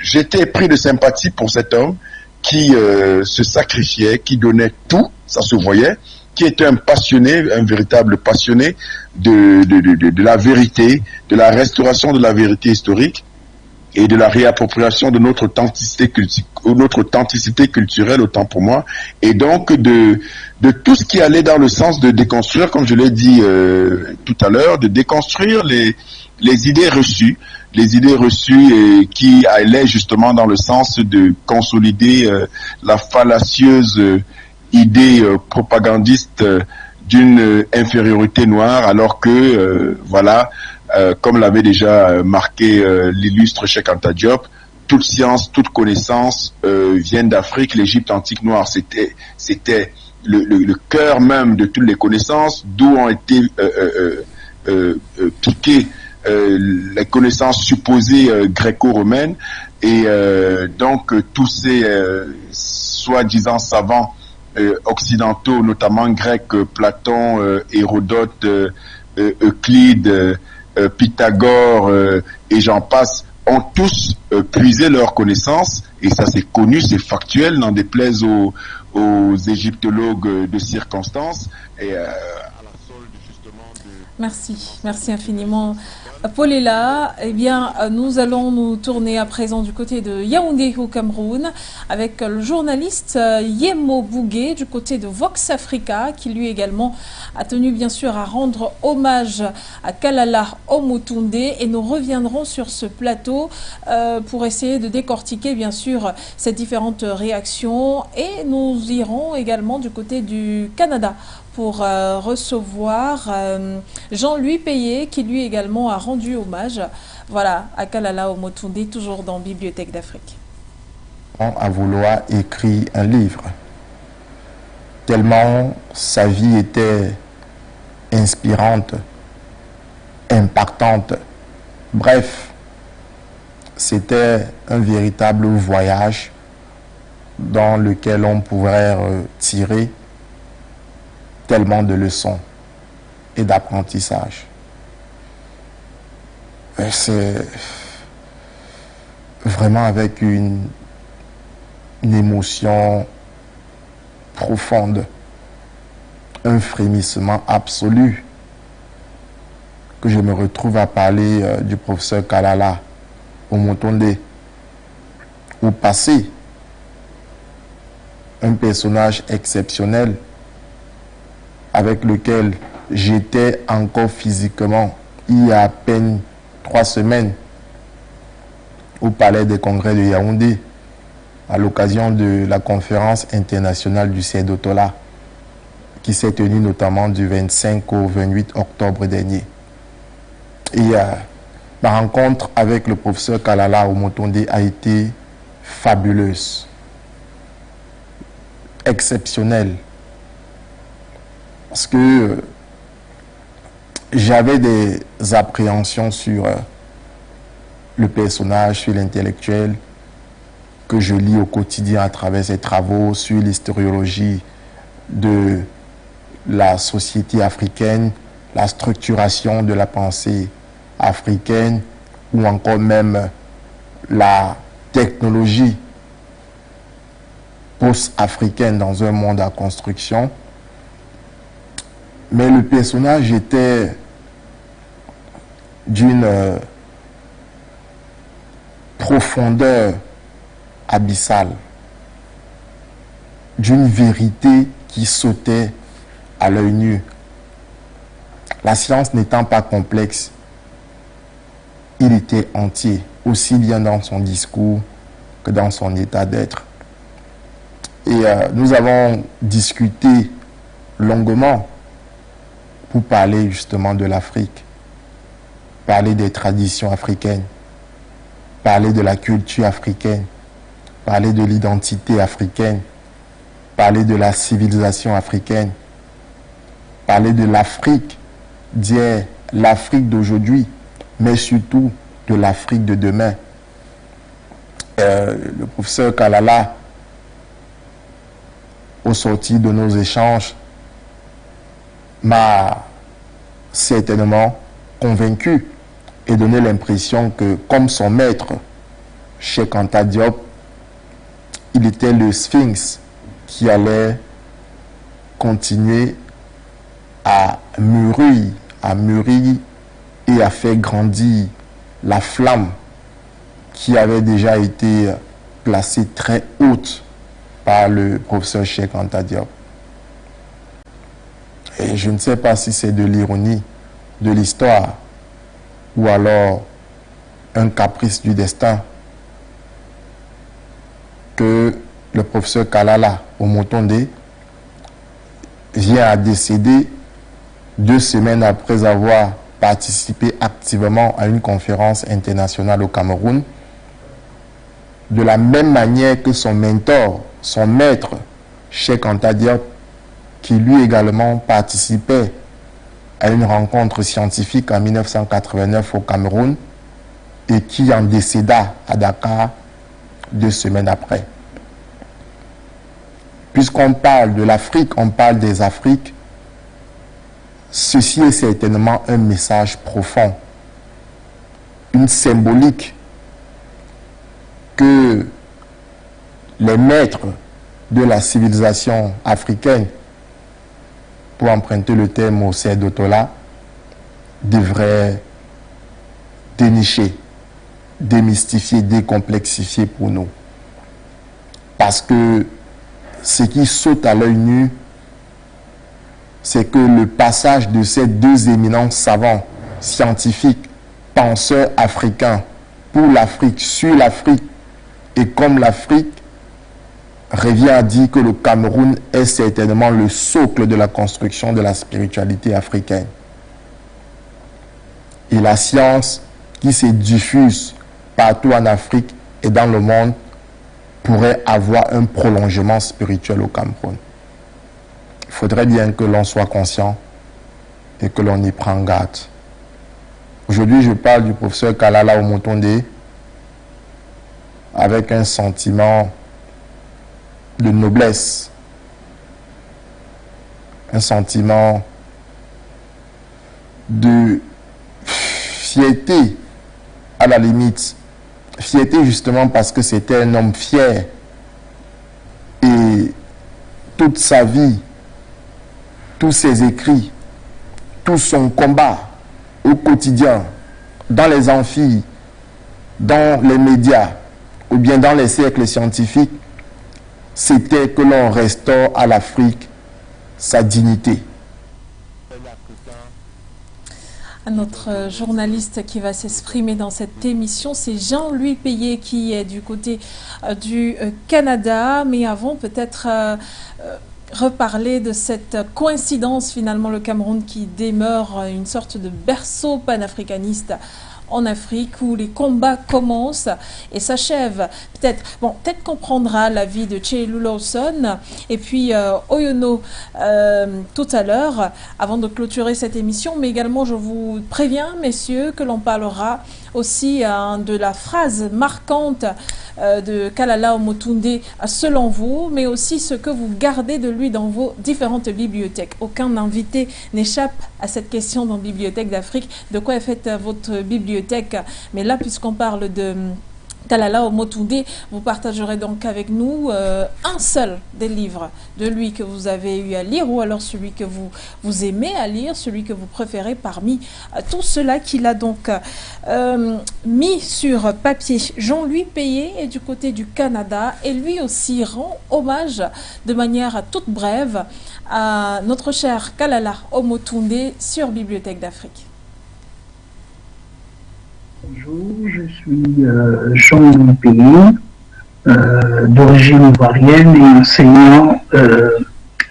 j'étais pris de sympathie pour cet homme qui se sacrifiait, qui donnait tout, ça se voyait, qui était un passionné, un véritable passionné de la vérité, de la restauration de la vérité historique et de la réappropriation de notre authenticité culturelle, autant pour moi, et donc de tout ce qui allait dans le sens de déconstruire, comme je l'ai dit tout à l'heure, de déconstruire les idées reçues, et qui allaient justement dans le sens de consolider la fallacieuse idée propagandiste d'une infériorité noire, alors que comme l'avait déjà marqué l'illustre Cheikh Anta Diop, toute science, toute connaissance viennent d'Afrique. L'Égypte antique noire, c'était le cœur même de toutes les connaissances, d'où ont été piquées les connaissances supposées gréco-romaines, et donc tous ces soi-disant savants occidentaux, notamment grecs, Platon, Hérodote, Euclide, Pythagore et j'en passe, ont tous puisé leurs connaissances, et ça c'est connu, c'est factuel, n'en déplaise aux égyptologues de circonstance, et à la solde justement de... Merci infiniment. Paul est là. Eh bien, nous allons nous tourner à présent du côté de Yaoundé au Cameroun avec le journaliste Yemo Bougué du côté de Vox Africa, qui lui également a tenu bien sûr à rendre hommage à Kalala Omotunde, et nous reviendrons sur ce plateau pour essayer de décortiquer bien sûr ces différentes réactions, et nous irons également du côté du Canada pour recevoir Jean-Louis Payet, qui lui également a rendu hommage à Kalala Omotunde, toujours dans Bibliothèque d'Afrique. À vouloir écrire un livre, tellement sa vie était inspirante, impactante. Bref, c'était un véritable voyage dans lequel on pourrait tirer tellement de leçons et d'apprentissage. C'est vraiment avec une émotion profonde, un frémissement absolu, que je me retrouve à parler du professeur Kalala Omotunde, au passé, un personnage exceptionnel avec lequel j'étais encore physiquement il y a à peine 3 semaines au Palais des Congrès de Yaoundé à l'occasion de la conférence internationale du CEDOTOLA qui s'est tenue notamment du 25 au 28 octobre dernier. Et ma rencontre avec le professeur Kalala Omotunde a été fabuleuse, exceptionnelle, parce que j'avais des appréhensions sur le personnage, sur l'intellectuel que je lis au quotidien à travers ses travaux, sur l'historiologie de la société africaine, la structuration de la pensée africaine, ou encore même la technologie post-africaine dans un monde en construction. Mais le personnage était d'une profondeur abyssale, d'une vérité qui sautait à l'œil nu. La science n'étant pas complexe, il était entier, aussi bien dans son discours que dans son état d'être. Et nous avons discuté longuement pour parler justement de l'Afrique, parler des traditions africaines, parler de la culture africaine, parler de l'identité africaine, parler de la civilisation africaine, parler de l'Afrique, dire l'Afrique d'aujourd'hui, mais surtout de l'Afrique de demain. Le professeur Kalala, au sortir de nos échanges, m'a certainement convaincu et donné l'impression que, comme son maître, Cheikh Anta Diop, il était le sphinx qui allait continuer à mûrir et à faire grandir la flamme qui avait déjà été placée très haute par le professeur Cheikh Anta Diop. Et je ne sais pas si c'est de l'ironie de l'histoire ou alors un caprice du destin que le professeur Kalala Omotonde vient à décéder 2 semaines après avoir participé activement à une conférence internationale au Cameroun, de la même manière que son mentor, son maître, Cheikh Anta Diop, qui lui également participait à une rencontre scientifique en 1989 au Cameroun et qui en décéda à Dakar 2 semaines après. Puisqu'on parle de l'Afrique, on parle des Afriques, ceci est certainement un message profond, une symbolique que les maîtres de la civilisation africaine, pour emprunter le terme au Seydou-Tola, devraient dénicher, démystifier, décomplexifier pour nous. Parce que ce qui saute à l'œil nu, c'est que le passage de ces 2 éminents savants, scientifiques, penseurs africains, pour l'Afrique, sur l'Afrique, et comme l'Afrique, revient à dire que le Cameroun est certainement le socle de la construction de la spiritualité africaine. Et la science qui se diffuse partout en Afrique et dans le monde pourrait avoir un prolongement spirituel au Cameroun. Il faudrait bien que l'on soit conscient et que l'on y prend garde. Aujourd'hui, je parle du professeur Kalala Omotonde avec un sentiment de noblesse, un sentiment de fierté à la limite. Fierté justement parce que c'était un homme fier et toute sa vie, tous ses écrits, tout son combat au quotidien, dans les amphis, dans les médias ou bien dans les cercles scientifiques, c'était que l'on restaure à l'Afrique sa dignité. Notre journaliste qui va s'exprimer dans cette émission, c'est Jean-Louis Payet qui est du côté du Canada. Mais avant, peut-être reparler de cette coïncidence, finalement, le Cameroun qui demeure une sorte de berceau panafricaniste en Afrique où les combats commencent et s'achèvent. Peut-être qu'on prendra l'avis de Tchelou Lawson et puis Oyono tout à l'heure avant de clôturer cette émission, mais également je vous préviens messieurs que l'on parlera aussi de la phrase marquante de Kalala Omotonde selon vous, mais aussi ce que vous gardez de lui dans vos différentes bibliothèques. Aucun invité n'échappe à cette question dans Bibliothèque d'Afrique. De quoi est faite votre bibliothèque? Mais là, puisqu'on parle de Kalala Omotonde, vous partagerez donc avec nous un seul des livres de lui que vous avez eu à lire, ou alors celui que vous aimez à lire, celui que vous préférez parmi tout cela qu'il a donc mis sur papier. Jean-Louis Payet est du côté du Canada et lui aussi rend hommage de manière toute brève à notre cher Kalala Omotonde sur Bibliothèque d'Afrique. Bonjour, je suis Jean-Louis Payet, d'origine ivoirienne et enseignant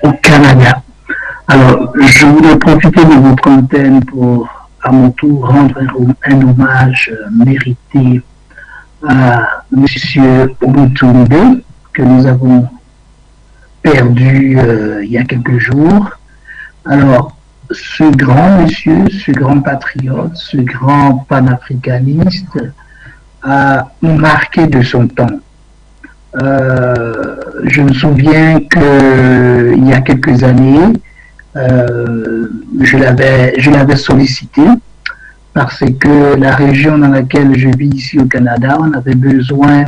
au Canada. Alors, je voulais profiter de votre antenne pour, à mon tour, rendre un hommage mérité M. Omotunde, que nous avons perdu il y a quelques jours. Alors, ce grand monsieur, ce grand patriote, ce grand panafricaniste a marqué de son temps. Je me souviens qu'il y a quelques années, je l'avais sollicité parce que la région dans laquelle je vis ici au Canada, on avait besoin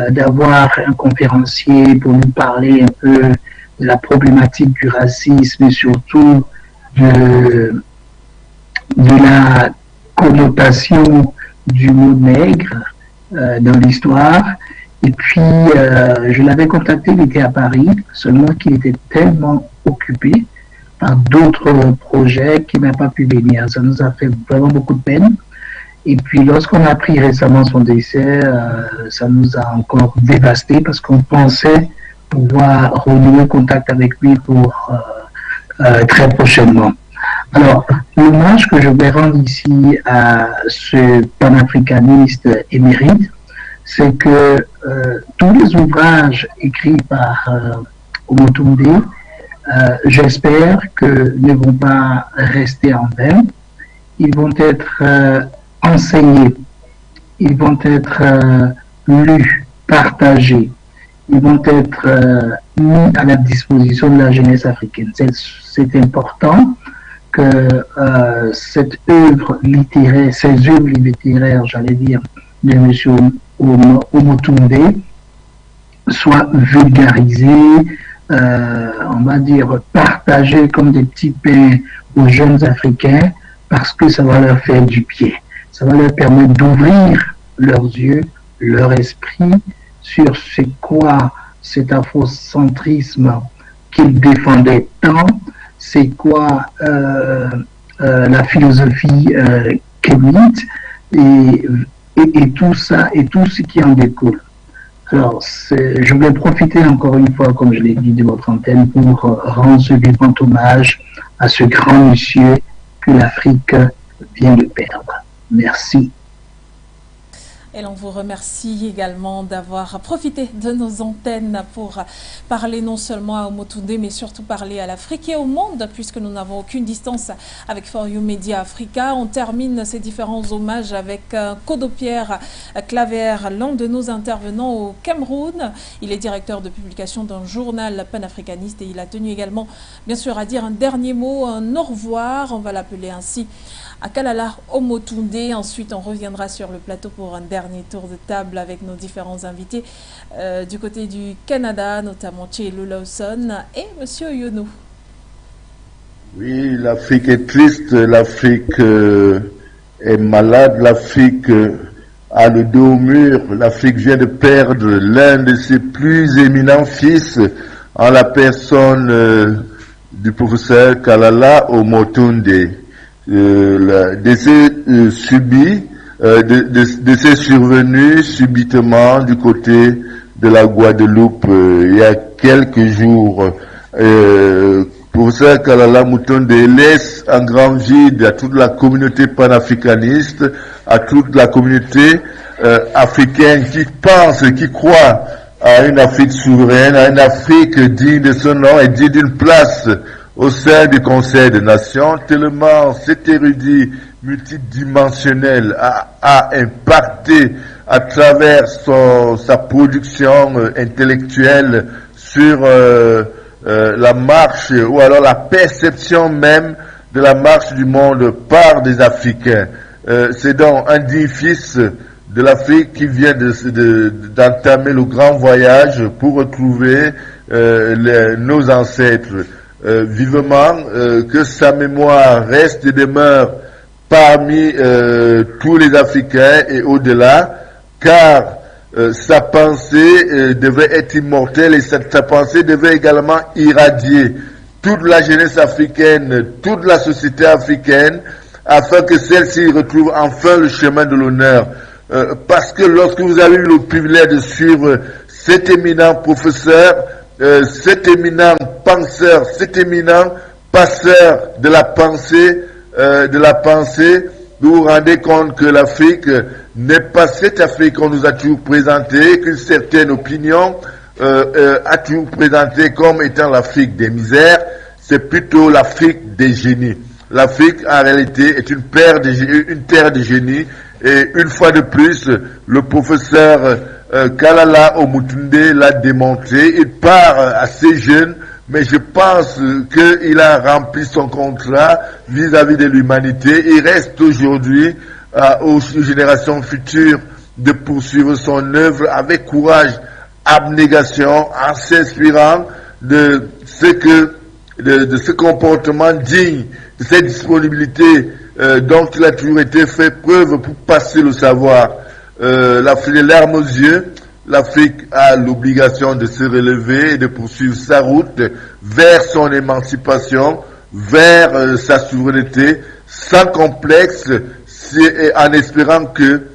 d'avoir un conférencier pour nous parler un peu de la problématique du racisme et surtout de la connotation du mot nègre dans l'histoire. Et puis, je l'avais contacté, il était à Paris, seulement qu'il était tellement occupé par d'autres projets qu'il n'a pas pu venir. Ça nous a fait vraiment beaucoup de peine. Et puis, lorsqu'on a appris récemment son décès, ça nous a encore dévasté parce qu'on pensait pouvoir renouer contact avec lui pour très prochainement. Alors, l'hommage que je vais rendre ici à ce panafricaniste émérite, c'est que tous les ouvrages écrits par Omotunde, j'espère que ne vont pas rester en vain. Ils vont être enseignés, ils vont être lus, partagés, ils vont être mis à la disposition de la jeunesse africaine. C'est important que cette œuvre littéraire, ces œuvres littéraires, j'allais dire, de M. Omotunde soient vulgarisées, on va dire partagées comme des petits pains aux jeunes Africains, parce que ça va leur faire du bien. Ça va leur permettre d'ouvrir leurs yeux, leur esprit sur c'est quoi cet afrocentrisme qu'ils défendaient tant, c'est quoi la philosophie kémite et tout ça et tout ce qui en découle. Alors, je vais profiter encore une fois, comme je l'ai dit, de votre antenne pour rendre ce vivant hommage à ce grand monsieur que l'Afrique vient de perdre. Merci. Et l'on vous remercie également d'avoir profité de nos antennes pour parler non seulement à Omotunde, mais surtout parler à l'Afrique et au monde, puisque nous n'avons aucune distance avec For You Media Africa. On termine ces différents hommages avec Kodo Pierre Claver, l'un de nos intervenants au Cameroun. Il est directeur de publication d'un journal panafricaniste et il a tenu également, bien sûr, à dire un dernier mot, un au revoir, on va l'appeler ainsi, à Kalala Omotunde. Ensuite, on reviendra sur le plateau pour un dernier tour de table avec nos différents invités du côté du Canada, notamment Tchelou Lawson et Monsieur Oyono. Oui, l'Afrique est triste, l'Afrique est malade, l'Afrique a le dos au mur, l'Afrique vient de perdre l'un de ses plus éminents fils en la personne du professeur Kalala Omotunde. Décès subi, décès survenu subitement du côté de la Guadeloupe il y a quelques jours. Professeur Kalala Omotunde laisse un grand vide à toute la communauté panafricaniste, à toute la communauté africaine qui pense, qui croit à une Afrique souveraine, à une Afrique digne de son nom et digne d'une place au sein du Conseil des Nations, tellement cet érudit multidimensionnel a impacté à travers sa production intellectuelle sur la marche ou alors la perception même de la marche du monde par des Africains. C'est donc un digne fils de l'Afrique qui vient d'entamer le grand voyage pour retrouver nos ancêtres. Vivement que sa mémoire reste et demeure parmi tous les Africains et au-delà, car sa pensée devait être immortelle et sa pensée devait également irradier toute la jeunesse africaine, toute la société africaine, afin que celle-ci retrouve enfin le chemin de l'honneur. Parce que lorsque vous avez eu le privilège de suivre cet éminent professeur, cet éminent penseur, cet éminent passeur de la pensée, vous vous rendez compte que l'Afrique n'est pas cette Afrique qu'on nous a toujours présentée, qu'une certaine opinion a toujours présenté comme étant l'Afrique des misères. C'est plutôt l'Afrique des génies. L'Afrique, en réalité, est une terre de génies. Et une fois de plus, le professeur Kalala Omotunde l'a démontré. Il part assez jeune, mais je pense qu'il a rempli son contrat vis-à-vis de l'humanité. Il reste aujourd'hui aux générations futures de poursuivre son œuvre avec courage, abnégation, en s'inspirant de ce comportement digne, de cette disponibilité dont il a toujours été fait preuve pour passer le savoir. L'Afrique, les larmes aux yeux, l'Afrique a l'obligation de se relever et de poursuivre sa route vers son émancipation, vers sa souveraineté, sans complexe, en espérant que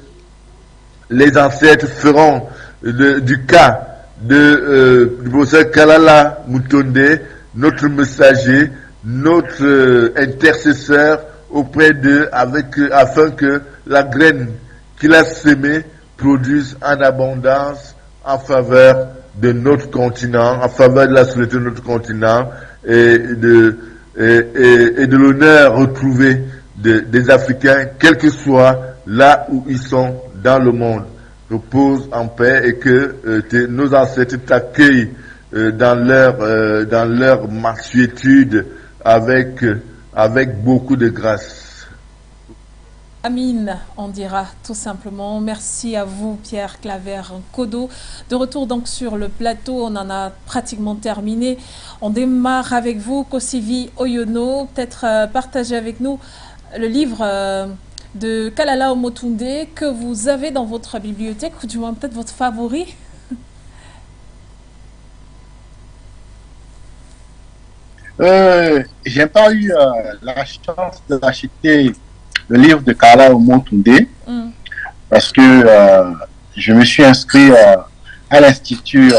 les ancêtres feront du cas du professeur Kalala Mutonde notre messager, notre intercesseur auprès d'eux, afin que la graine qu'il a sémée produise en abondance en faveur de notre continent, en faveur de la souveraineté de notre continent et de l'honneur retrouvé des Africains, quel que soit là où ils sont dans le monde. Repose en paix et que nos ancêtres t'accueillent dans leur mansuétude avec beaucoup de grâce. Amine, on dira tout simplement. Merci à vous, Pierre Claver Kodo. De retour donc sur le plateau, on en a pratiquement terminé. On démarre avec vous, Kosivi Oyono. Peut-être partager avec nous le livre de Kalala Omotunde que vous avez dans votre bibliothèque, ou du moins peut-être votre favori. J'ai pas eu la chance d'acheter le livre de Kalala Omotunde parce que je me suis inscrit à l'Institut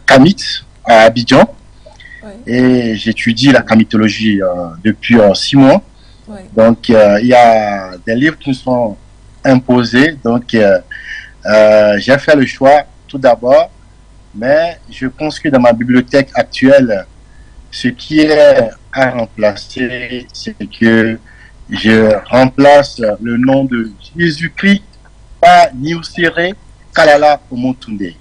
Kamit à Abidjan et j'étudie la kamitologie depuis 6 mois. Donc, il y a des livres qui me sont imposés. Donc, j'ai fait le choix tout d'abord, mais je pense que dans ma bibliothèque actuelle, ce qui est à remplacer, c'est que je remplace le nom de Jésus-Christ par Niusere Kalala Omotunde.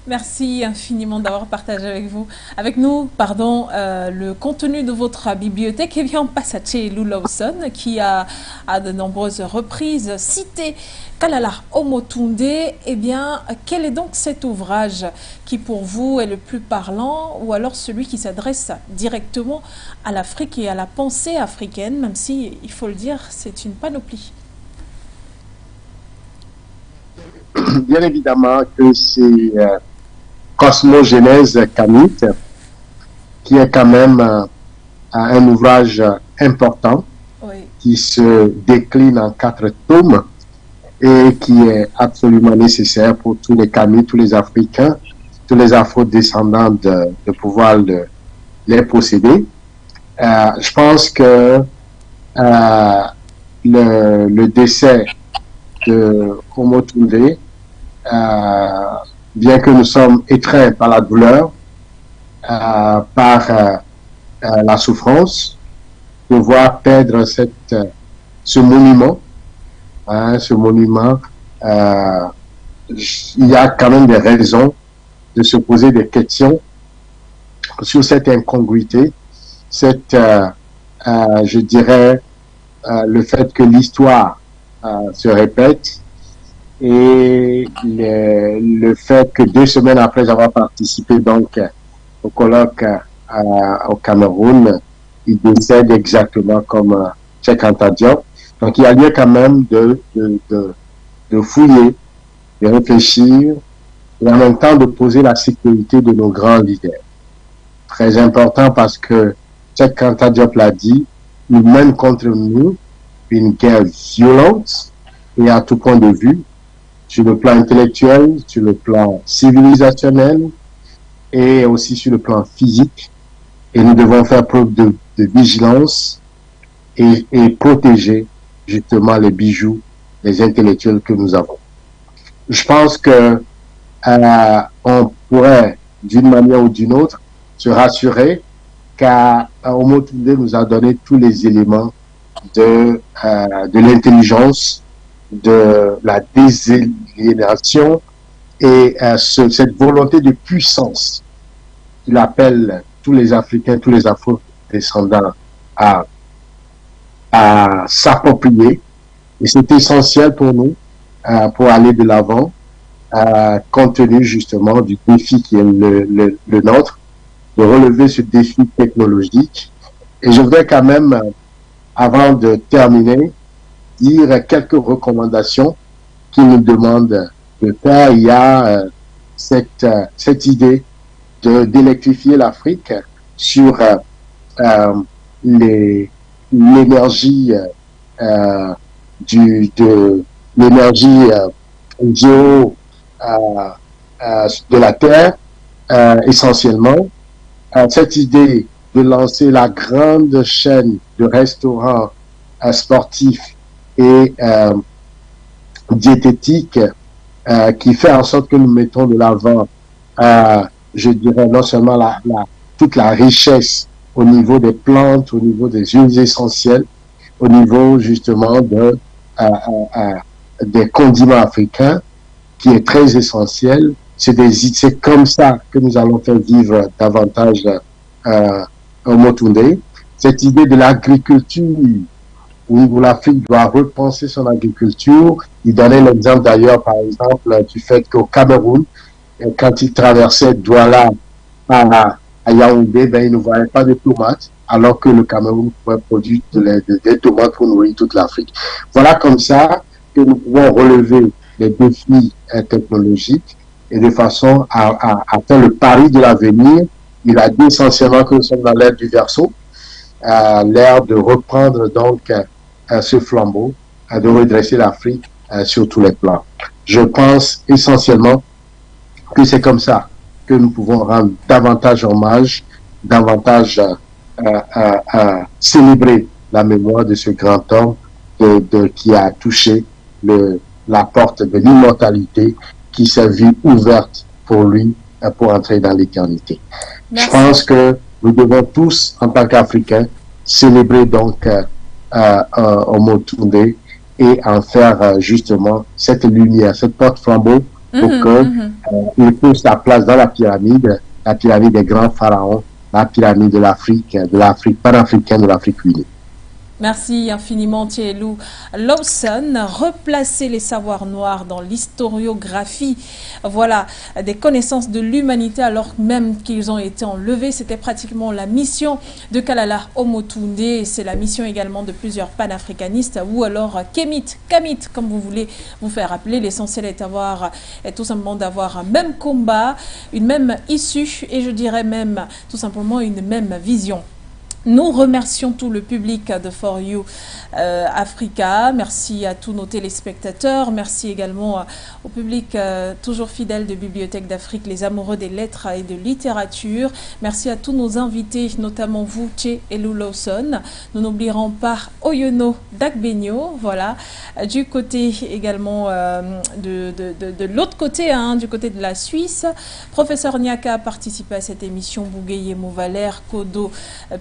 Merci infiniment d'avoir partagé avec nous, le contenu de votre bibliothèque. Et bien, on passe à Tchelou Lawson, qui a à de nombreuses reprises cité Kalala Omotunde. Eh bien, quel est donc cet ouvrage qui pour vous est le plus parlant, ou alors celui qui s'adresse directement à l'Afrique et à la pensée africaine, même si, il faut le dire, c'est une panoplie? Bien évidemment que c'est Cosmogénèse Kamit, qui est quand même un ouvrage important, qui se décline en 4 tomes et qui est absolument nécessaire pour tous les Kamits, tous les Africains, tous les Afro-descendants de pouvoir les posséder. Je pense que le décès de Omotunde, bien que nous sommes étreints par la douleur, par la souffrance, de voir perdre ce monument, il y a quand même des raisons de se poser des questions sur cette incongruité, je dirais, le fait que l'histoire se répète, et le fait que 2 semaines après avoir participé donc au colloque au Cameroun, il décède exactement comme Cheikh Anta Diop. Donc il y a lieu quand même de fouiller, de réfléchir et en même temps de poser la sécurité de nos grands leaders. Très important parce que Cheikh Anta Diop l'a dit, il mène contre nous une guerre violente et à tout point de vue, sur le plan intellectuel, sur le plan civilisationnel et aussi sur le plan physique. Et nous devons faire preuve de vigilance et protéger justement les bijoux, les intellectuels que nous avons. Je pense que on pourrait, d'une manière ou d'une autre, se rassurer qu'Omotunde nous a donné tous les éléments de l'intelligence, de la désaliénation et cette volonté de puissance qu'il appelle tous les Africains, tous les Afro-descendants à s'approprier. Et c'est essentiel pour nous pour aller de l'avant, compte tenu justement du défi qui est le nôtre, de relever ce défi technologique. Et je voudrais quand même, avant de terminer, dire quelques recommandations qu'il nous demandent de faire. Il y a cette idée d'électrifier l'Afrique sur l'énergie géo de la Terre, essentiellement. Cette idée de lancer la grande chaîne de restaurants sportifs et diététiques qui fait en sorte que nous mettons de l'avant, je dirais, non seulement toute la richesse au niveau des plantes, au niveau des huiles essentielles, au niveau justement des condiments africains, qui est très essentiel. C'est comme ça que nous allons faire vivre davantage Omotunde. Cette idée de l'agriculture, où l'Afrique doit repenser son agriculture. Il donnait l'exemple d'ailleurs, par exemple, du fait qu'au Cameroun, quand il traversait Douala à Yaoundé, il ne voyait pas de tomates, alors que le Cameroun pouvait produire des tomates pour nourrir toute l'Afrique. Voilà comme ça que nous pouvons relever les défis technologiques et de façon à faire le pari de l'avenir. Il a dit essentiellement que nous sommes dans l'ère du Verseau, l'ère de reprendre donc ce flambeau, de redresser l'Afrique sur tous les plans. Je pense essentiellement que c'est comme ça que nous pouvons rendre davantage hommage, davantage célébrer la mémoire de ce grand homme qui a touché la porte de l'immortalité, qui s'est vue ouverte pour lui pour entrer dans l'éternité. Je pense que nous devons tous, en tant qu'Africains, célébrer donc Omotunde et en faire justement cette lumière, cette porte-flambeau pour qu'il pousse sa place dans la pyramide des grands pharaons, la pyramide de l'Afrique panafricaine, de l'Afrique unie. Merci infiniment Thielou Lawson. Replacer les savoirs noirs dans l'historiographie, voilà, des connaissances de l'humanité alors même qu'ils ont été enlevés. C'était pratiquement la mission de Kalala Omotunde. C'est la mission également de plusieurs panafricanistes ou alors Kamit, comme vous voulez vous faire appeler. L'essentiel est tout simplement d'avoir un même combat, une même issue et je dirais même tout simplement une même vision. Nous remercions tout le public de For You Africa. Merci à tous nos téléspectateurs. Merci également au public toujours fidèle de Bibliothèque d'Afrique, les amoureux des lettres et de littérature. Merci à tous nos invités, notamment vous, Thielou Lawson. Nous n'oublierons pas Oyono Dagbenyo. Voilà. Du côté également de l'autre côté, du côté de la Suisse. Professeur Niaka a participé à cette émission. Bougueye Mauvalère, Kodo,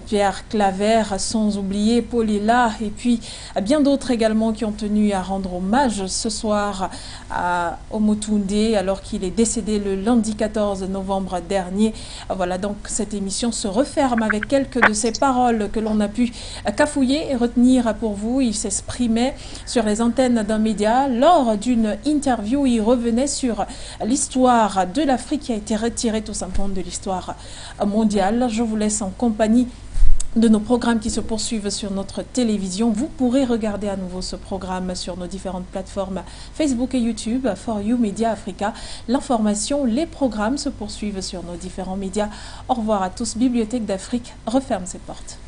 Pierre Claver, sans oublier Paulila et puis bien d'autres également qui ont tenu à rendre hommage ce soir à Omotunde alors qu'il est décédé le lundi 14 novembre dernier. Voilà, donc cette émission se referme avec quelques de ces paroles que l'on a pu cafouiller et retenir pour vous. Il s'exprimait sur les antennes d'un média lors d'une interview. Il revenait sur l'histoire de l'Afrique qui a été retirée tout simplement de l'histoire mondiale. Je vous laisse en compagnie de nos programmes qui se poursuivent sur notre télévision. Vous pourrez regarder à nouveau ce programme sur nos différentes plateformes Facebook et YouTube, For You Media Africa. L'information, les programmes se poursuivent sur nos différents médias. Au revoir à tous. Bibliothèque d'Afrique referme ses portes.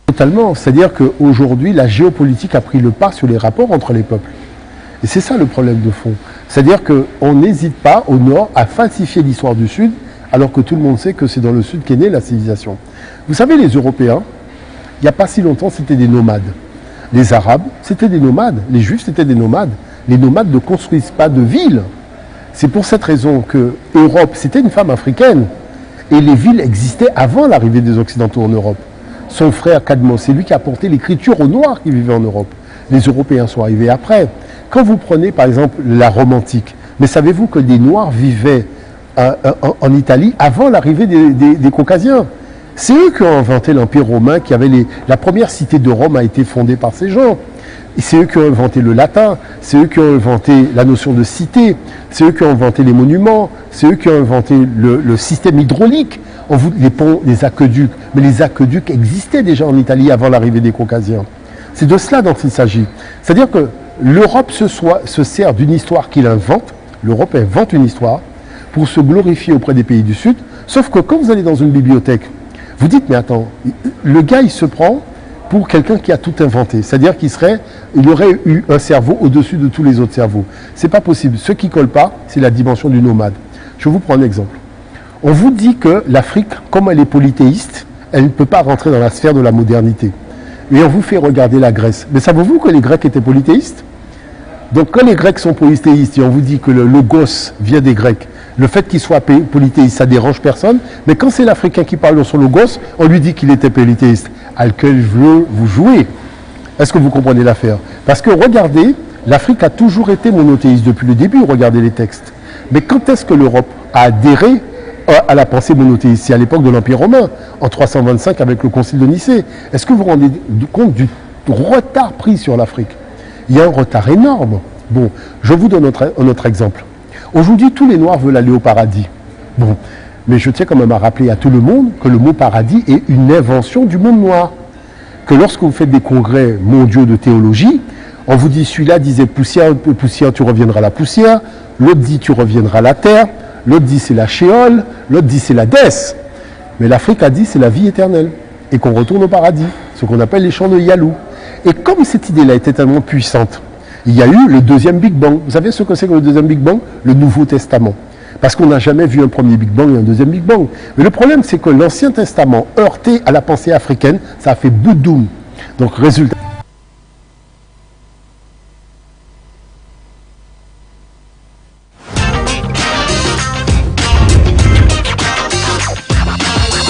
Totalement, c'est-à-dire qu'aujourd'hui, la géopolitique a pris le pas sur les rapports entre les peuples. Et c'est ça le problème de fond. C'est-à-dire qu'on n'hésite pas au Nord à falsifier l'histoire du Sud alors que tout le monde sait que c'est dans le Sud qu'est née la civilisation. Vous savez, les Européens, il n'y a pas si longtemps, c'était des nomades. Les Arabes, c'était des nomades. Les Juifs, c'était des nomades. Les nomades ne construisent pas de villes. C'est pour cette raison que l'Europe, c'était une femme africaine. Et les villes existaient avant l'arrivée des Occidentaux en Europe. Son frère Cadmos, c'est lui qui a apporté l'écriture aux Noirs qui vivaient en Europe. Les Européens sont arrivés après. Quand vous prenez par exemple la Rome antique, mais savez-vous que des Noirs vivaient en Italie avant l'arrivée des Caucasiens? C'est eux qui ont inventé l'Empire romain, qui avait la première cité de Rome a été fondée par ces gens. Et c'est eux qui ont inventé le latin, c'est eux qui ont inventé la notion de cité, c'est eux qui ont inventé les monuments, c'est eux qui ont inventé le système hydraulique, les ponts, les aqueducs. Mais les aqueducs existaient déjà en Italie avant l'arrivée des Caucasiens. C'est de cela dont il s'agit. C'est-à-dire que l'Europe se sert d'une histoire qu'il invente, l'Europe invente une histoire pour se glorifier auprès des pays du Sud, sauf que quand vous allez dans une bibliothèque, vous dites, mais attends, le gars il se prend pour quelqu'un qui a tout inventé. C'est-à-dire il aurait eu un cerveau au-dessus de tous les autres cerveaux. C'est pas possible. Ce qui colle pas, c'est la dimension du nomade. Je vous prends un exemple. On vous dit que l'Afrique, comme elle est polythéiste, elle ne peut pas rentrer dans la sphère de la modernité. Et on vous fait regarder la Grèce. Mais savez-vous que les Grecs étaient polythéistes? Donc quand les Grecs sont polythéistes et on vous dit que le logos vient des Grecs, le fait qu'il soit polythéiste, ça dérange personne. Mais quand c'est l'Africain qui parle de son logos, on lui dit qu'il était polythéiste. À quel jeu vous jouez? Est-ce que vous comprenez l'affaire? Parce que regardez, l'Afrique a toujours été monothéiste depuis le début, regardez les textes. Mais quand est-ce que l'Europe a adhéré à la pensée monothéiste? C'est à l'époque de l'Empire romain, en 325 avec le Concile de Nicée. Est-ce que vous vous rendez compte du retard pris sur l'Afrique? Il y a un retard énorme. Bon, je vous donne un autre exemple. Aujourd'hui, tous les Noirs veulent aller au paradis. Bon, mais je tiens quand même à rappeler à tout le monde que le mot paradis est une invention du monde noir. Que lorsque vous faites des congrès mondiaux de théologie, on vous dit, celui-là disait poussière, poussière, tu reviendras à la poussière, l'autre dit tu reviendras à la terre, l'autre dit c'est la shéol, l'autre dit c'est la Dès. Mais l'Afrique a dit c'est la vie éternelle et qu'on retourne au paradis, ce qu'on appelle les champs de Yalou. Et comme cette idée-là était tellement puissante, il y a eu le deuxième Big Bang. Vous savez ce que c'est que le deuxième Big Bang? Le Nouveau Testament. Parce qu'on n'a jamais vu un premier Big Bang et un deuxième Big Bang. Mais le problème, c'est que l'Ancien Testament, heurté à la pensée africaine, ça a fait boudoum. Donc, résultat...